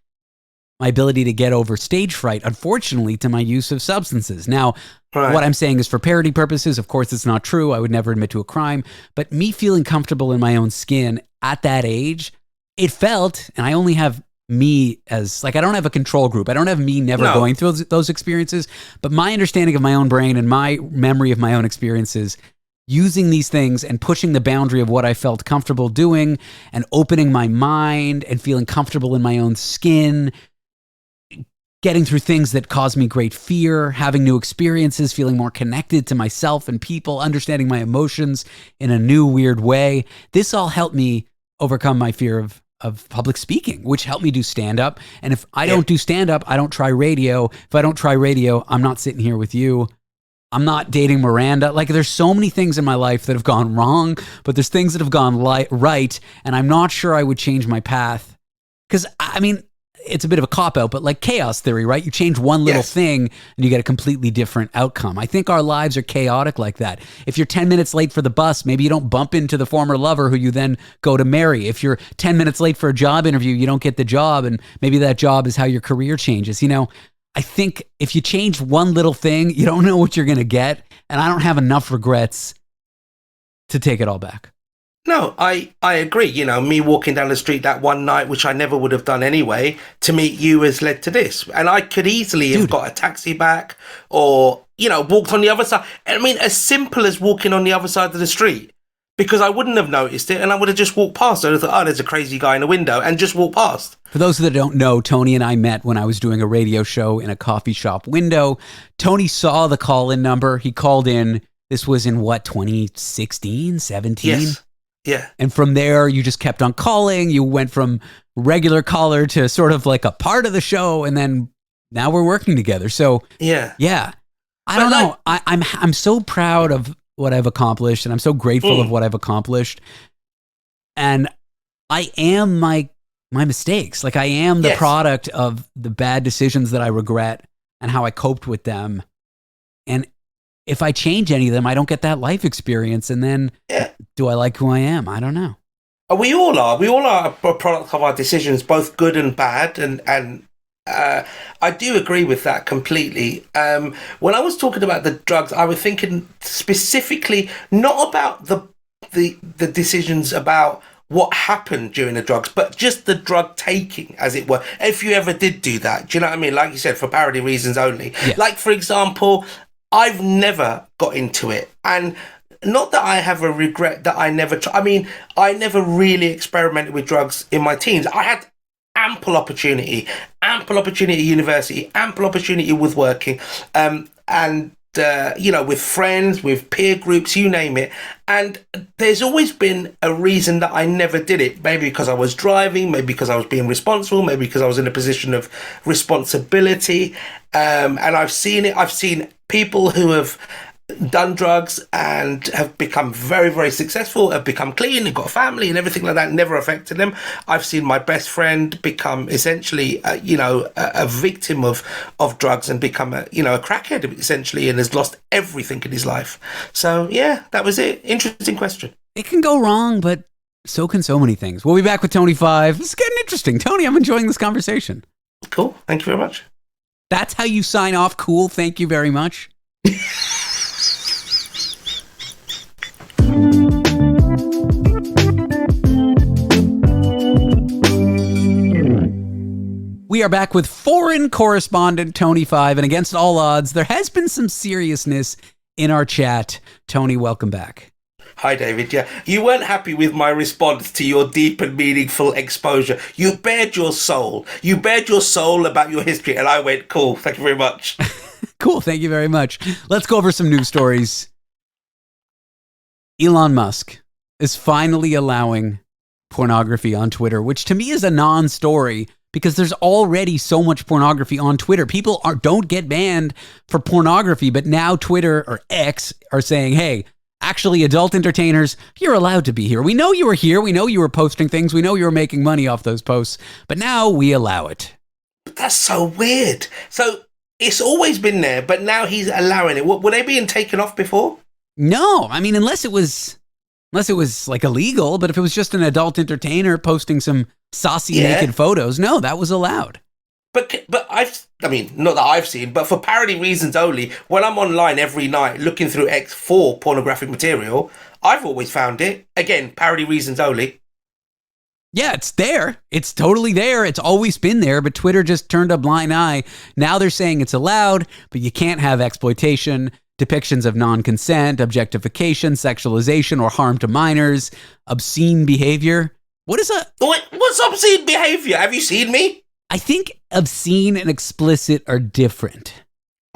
ability to get over stage fright, unfortunately, to my use of substances. Now, what I'm saying is for parody purposes. Of course, it's not true. I would never admit to a crime. But me feeling comfortable in my own skin at that age, it felt, and I only have me as, like, I don't have a control group. I don't have me never going through those experiences. But my understanding of my own brain and my memory of my own experiences, using these things and pushing the boundary of what I felt comfortable doing and opening my mind and feeling comfortable in my own skin, getting through things that caused me great fear, having new experiences, feeling more connected to myself and people, understanding my emotions in a new, weird way. This all helped me overcome my fear of public speaking, which helped me do stand-up. And if I don't do stand-up, I don't try radio. If I don't try radio, I'm not sitting here with you. I'm not dating Miranda. Like, there's so many things in my life that have gone wrong, but there's things that have gone right, and I'm not sure I would change my path. Because, I mean, it's a bit of a cop-out, but like chaos theory, right? You change one little thing and you get a completely different outcome. I think our lives are chaotic like that. If you're 10 minutes late for the bus, maybe you don't bump into the former lover who you then go to marry. If you're 10 minutes late for a job interview, you don't get the job, and maybe that job is how your career changes. You know, I think if you change one little thing, you don't know what you're going to get, and I don't have enough regrets to take it all back. No, I agree. You know, me walking down the street that one night, which I never would have done anyway, to meet you has led to this. And I could easily have got a taxi back or, you know, walked on the other side. I mean, as simple as walking on the other side of the street, because I wouldn't have noticed it and I would have just walked past. I would have thought, oh, there's a crazy guy in the window, and just walked past. For those that don't know, Tony and I met when I was doing a radio show in a coffee shop window. Tony saw the call-in number. He called in. This was in what, 2016, 17? Yes. Yeah. And from there, you just kept on calling. You went from regular caller to sort of like a part of the show. And then now we're working together. So yeah. I don't know. I'm so proud of what I've accomplished, and I'm so grateful of what I've accomplished. And I am my mistakes. Like, I am the product of the bad decisions that I regret and how I coped with them. And if I change any of them, I don't get that life experience. And then do I like who I am? I don't know. We all are. We all are a product of our decisions, both good and bad. And I do agree with that completely. When I was talking about the drugs, I was thinking specifically not about the decisions about what happened during the drugs, but just the drug taking, as it were. If you ever did do that, do you know what I mean? Like you said, for parody reasons only. Yeah. Like, for example, I've never got into it. And not that I have a regret that I never I mean, I never really experimented with drugs in my teens. I had ample opportunity at university, ample opportunity with working, you know, with friends, with peer groups, you name it. And there's always been a reason that I never did it. Maybe because I was driving, maybe because I was being responsible, maybe because I was in a position of responsibility. And I've seen it. I've seen people who have done drugs and have become very, very successful, have become clean and got a family and everything like that, never affected them. I've seen my best friend become essentially, a victim of drugs and become a crackhead essentially, and has lost everything in his life. So yeah, that was it. Interesting question. It can go wrong, but so can so many things. We'll be back with Tony 5. This is getting interesting. Tony, I'm enjoying this conversation. Cool. Thank you very much. That's how you sign off. Cool. Thank you very much. We are back with foreign correspondent Tony 5, and against all odds, there has been some seriousness in our chat. Tony, welcome back. Hi, David. Yeah, you weren't happy with my response to your deep and meaningful exposure. You bared your soul. You bared your soul about your history, and I went, cool, thank you very much. Cool, thank you very much. Let's go over some news stories. Elon Musk is finally allowing pornography on Twitter, which to me is a non-story, because there's already so much pornography on Twitter. People don't get banned for pornography, but now Twitter or X are saying, hey, actually adult entertainers, you're allowed to be here. We know you were here. We know you were posting things. We know you were making money off those posts, but now we allow it. But that's so weird. So it's always been there, but now he's allowing it. Were they being taken off before? No, I mean, unless it was like illegal, but if it was just an adult entertainer posting some saucy naked photos, no, that was allowed. But not that I've seen, but for parody reasons only, when I'm online every night looking through X for pornographic material, I've always found it. Again, parody reasons only. Yeah, it's there. It's totally there. It's always been there, but Twitter just turned a blind eye. Now they're saying it's allowed, but you can't have exploitation, depictions of non-consent, objectification, sexualization, or harm to minors, obscene behavior. What's obscene behavior? Have you seen me? I think obscene and explicit are different.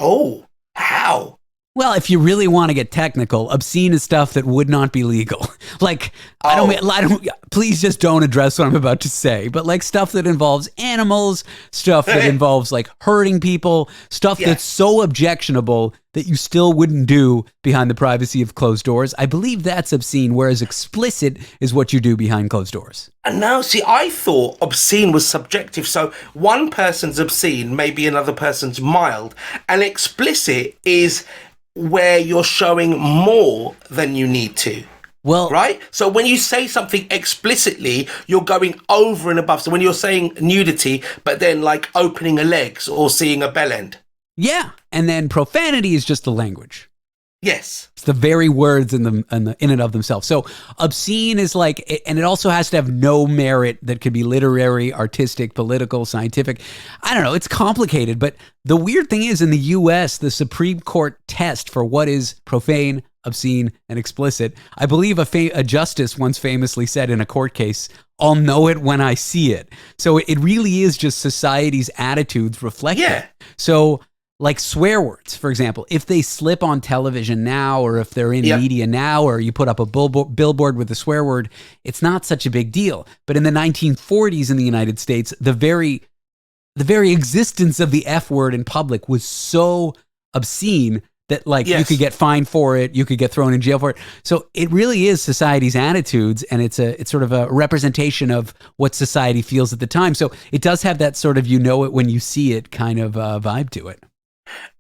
Oh, how? Well, if you really want to get technical, obscene is stuff that would not be legal. Like, I don't, please just don't address what I'm about to say, but like stuff that involves animals, stuff that involves like hurting people, stuff that's so objectionable that you still wouldn't do behind the privacy of closed doors. I believe that's obscene, whereas explicit is what you do behind closed doors. And now, see, I thought obscene was subjective. So one person's obscene, maybe another person's mild, and explicit is where you're showing more than you need to. Well, right? So when you say something explicitly, you're going over and above. So when you're saying nudity, but then like opening a legs or seeing a bell end. Yeah. And then profanity is just the language. Yes. It's the very words in and of themselves. So obscene is like, and it also has to have no merit that could be literary, artistic, political, scientific. I don't know. It's complicated. But the weird thing is in the US, the Supreme Court test for what is profane, obscene, and explicit, I believe a justice once famously said in a court case, I'll know it when I see it. So it really is just society's attitudes reflected. Yeah. So like swear words, for example, if they slip on television now, or if they're in media now, or you put up a billboard with a swear word, it's not such a big deal. But in the 1940s in the United States, the very existence of the F word in public was so obscene that like you could get fined for it, you could get thrown in jail for it. So it really is society's attitudes, and it's sort of a representation of what society feels at the time. So it does have that sort of you know it when you see it kind of vibe to it.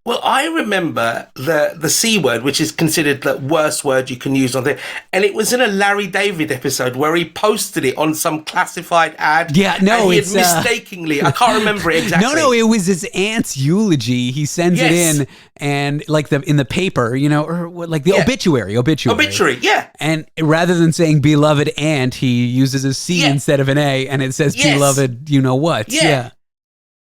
Well, I remember the C word, which is considered the worst word you can use on there. And it was in a Larry David episode where he posted it on some classified ad. Yeah, no, and he had mistakenly, I can't remember it exactly. No, it was his aunt's eulogy. He sends it in, and like in the paper, you know, or like the obituary. Obituary, yeah. And rather than saying beloved aunt, he uses a C instead of an A, and it says beloved, you know what? Yeah.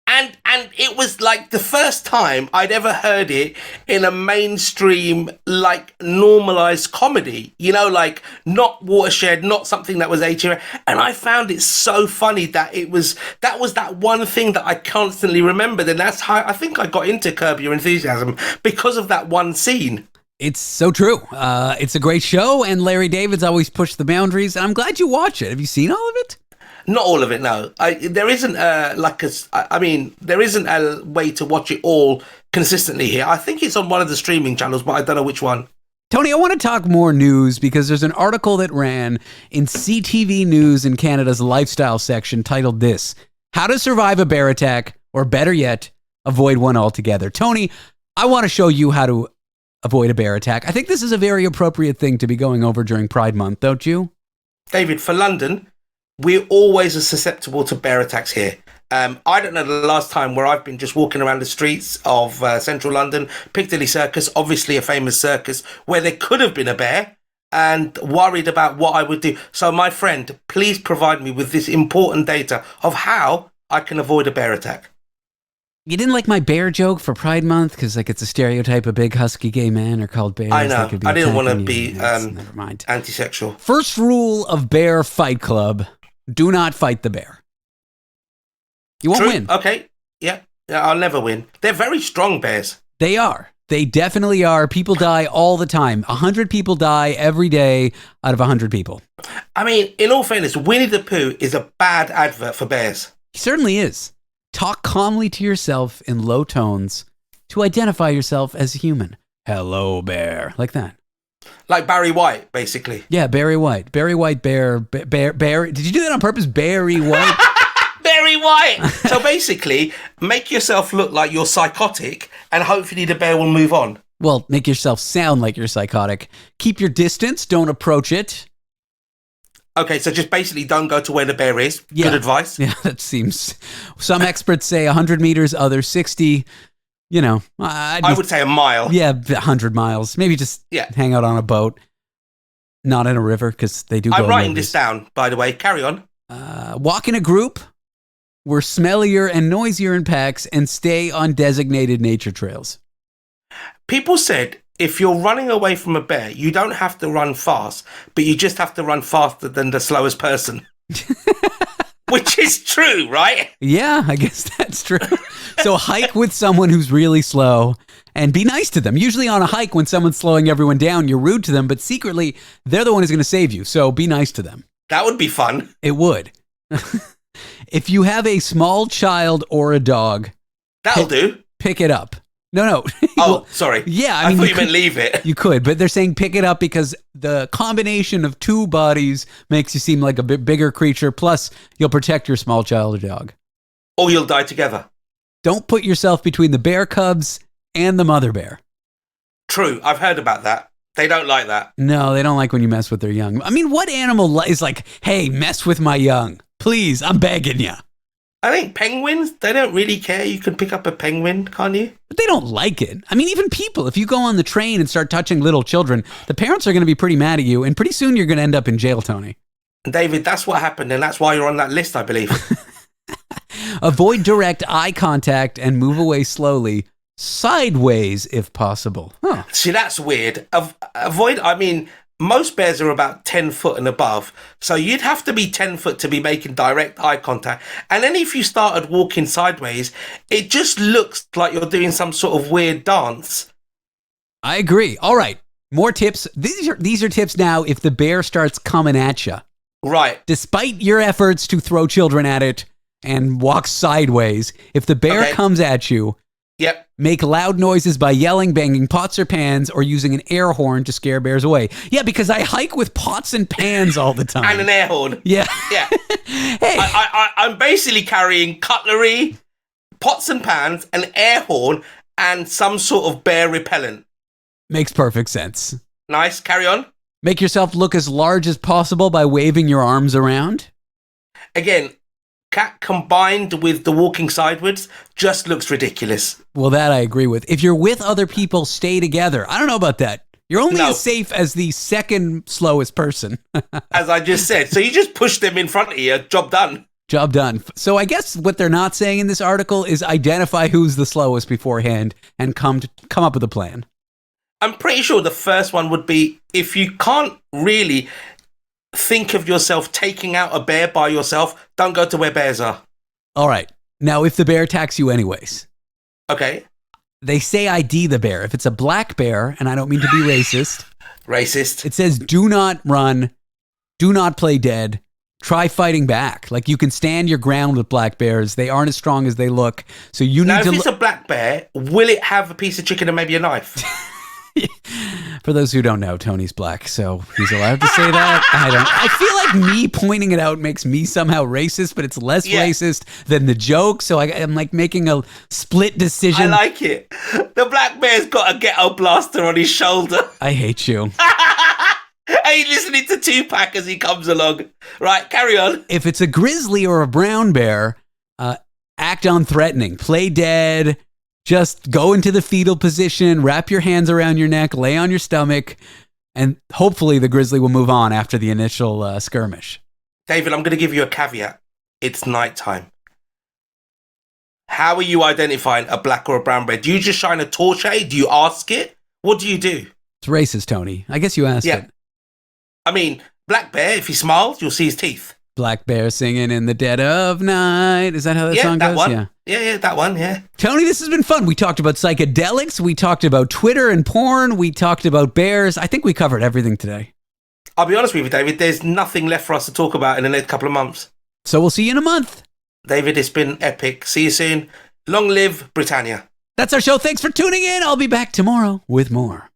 And it was like the first time I'd ever heard it in a mainstream, like normalized comedy, you know, like not Watershed, not something that was 18. And I found it so funny that that was that one thing that I constantly remembered. And that's how I think I got into Curb Your Enthusiasm, because of that one scene. It's so true. It's a great show, and Larry David's always pushed the boundaries, and I'm glad you watch it. Have you seen all of it? Not all of it, no. There isn't there isn't a way to watch it all consistently here. I think it's on one of the streaming channels, but I don't know which one. Tony, I want to talk more news because there's an article that ran in CTV News in Canada's lifestyle section titled this, How to Survive a Bear Attack, or better yet, avoid one altogether. Tony, I want to show you how to avoid a bear attack. I think this is a very appropriate thing to be going over during Pride Month, don't you? David, for London, we're always susceptible to bear attacks here. I don't know the last time where I've been just walking around the streets of central London, Piccadilly Circus, obviously a famous circus, where there could have been a bear, and worried about what I would do. So my friend, please provide me with this important data of how I can avoid a bear attack. You didn't like my bear joke for Pride Month because it's a stereotype of big husky gay men are called bears. I know. I didn't want to be never mind. Anti-sexual. First rule of Bear Fight Club, do not fight the bear. You won't win. Okay. Yeah, I'll never win. They're very strong bears. They are. They definitely are. People die all the time. 100 people die every day out of 100 people. I mean, in all fairness, Winnie the Pooh is a bad advert for bears. He certainly is. Talk calmly to yourself in low tones to identify yourself as a human. Hello, bear. Like that. Like Barry White, basically. Yeah, Barry White. Barry White, bear. Did you do that on purpose? Barry White? Barry White! So basically, make yourself look like you're psychotic and hopefully the bear will move on. Well, make yourself sound like you're psychotic. Keep your distance. Don't approach it. Okay, so just basically don't go to where the bear is. Yeah. Good advice. Yeah, that seems... Some experts say 100 meters, others 60. You know. I would say a mile. Yeah, 100 miles. Maybe just hang out on a boat. Not in a river, because they do go I'm writing this down, by the way. Carry on. Walk in a group. We're smellier and noisier in packs, and stay on designated nature trails. People said if you're running away from a bear, you don't have to run fast, but you just have to run faster than the slowest person. Which is true, right? Yeah, I guess that's true. So hike with someone who's really slow and be nice to them. Usually on a hike, when someone's slowing everyone down, you're rude to them, but secretly, they're the one who's going to save you. So be nice to them. That would be fun. It would. If you have a small child or a dog, that'll do. Pick it up. No. Oh, well, sorry. Yeah, I thought you meant leave it. You could, but they're saying pick it up because the combination of two bodies makes you seem like a bit bigger creature. Plus, you'll protect your small child or dog. Or you'll die together. Don't put yourself between the bear cubs and the mother bear. True. I've heard about that. They don't like that. No, they don't like when you mess with their young. I mean, what animal is like, hey, mess with my young? Please, I'm begging you. I think penguins, they don't really care. You can pick up a penguin, can't you? But they don't like it. I mean, even people, if you go on the train and start touching little children, the parents are going to be pretty mad at you, and pretty soon you're going to end up in jail, Tony. David, that's what happened, and that's why you're on that list, I believe. Avoid direct eye contact and move away slowly, sideways if possible. Huh. See, that's weird. Most bears are about 10 foot and above, so you'd have to be 10 foot to be making direct eye contact. And then if you started walking sideways, it just looks like you're doing some sort of weird dance. I agree. All right, more tips. These are tips now if the bear starts coming at you. Right. Despite your efforts to throw children at it and walk sideways, if the bear comes at you, make loud noises by yelling, banging pots or pans, or using an air horn to scare bears away. Yeah, because I hike with pots and pans all the time. And an air horn. Yeah. Yeah. Hey. I'm basically carrying cutlery, pots and pans, an air horn, and some sort of bear repellent. Makes perfect sense. Nice. Carry on. Make yourself look as large as possible by waving your arms around. Again, cat combined with the walking sideways just looks ridiculous. Well, that I agree with. If you're with other people, stay together. I don't know about that. You're only as safe as the second slowest person. As I just said. So you just push them in front of you. Job done. Job done. So I guess what they're not saying in this article is identify who's the slowest beforehand and come up with a plan. I'm pretty sure the first one would be if you can't really think of yourself taking out a bear by yourself, don't go to where bears are. All right. Now, if the bear attacks you anyways. Okay. They say ID the bear. If it's a black bear, and I don't mean to be racist. Racist. It says do not run, do not play dead, try fighting back. Like, you can stand your ground with black bears. They aren't as strong as they look. So you now, need to... if it's a black bear, will it have a piece of chicken and maybe a knife? For those who don't know, Tony's black, so he's allowed to say that. I feel like me pointing it out makes me somehow racist, but it's less racist than the joke. So I'm like making a split decision. I like it. The black bear's got a ghetto blaster on his shoulder. I hate you. Hey, listening to Tupac as he comes along. Right, carry on. If it's a grizzly or a brown bear, act unthreatening. Play dead. Just go into the fetal position, wrap your hands around your neck, lay on your stomach, and hopefully the grizzly will move on after the initial skirmish. David, I'm going to give you a caveat. It's nighttime. How are you identifying a black or a brown bear? Do you just shine a torch at it? Do you ask it? What do you do? It's racist, Tony. I guess you asked it. I mean, black bear, if he smiles, you'll see his teeth. Black bear singing in the dead of night. Is that how that song that goes? One. Yeah, that one, yeah. Tony, this has been fun. We talked about psychedelics. We talked about Twitter and porn. We talked about bears. I think we covered everything today. I'll be honest with you, David. There's nothing left for us to talk about in the next couple of months. So we'll see you in a month. David, it's been epic. See you soon. Long live Britannia. That's our show. Thanks for tuning in. I'll be back tomorrow with more.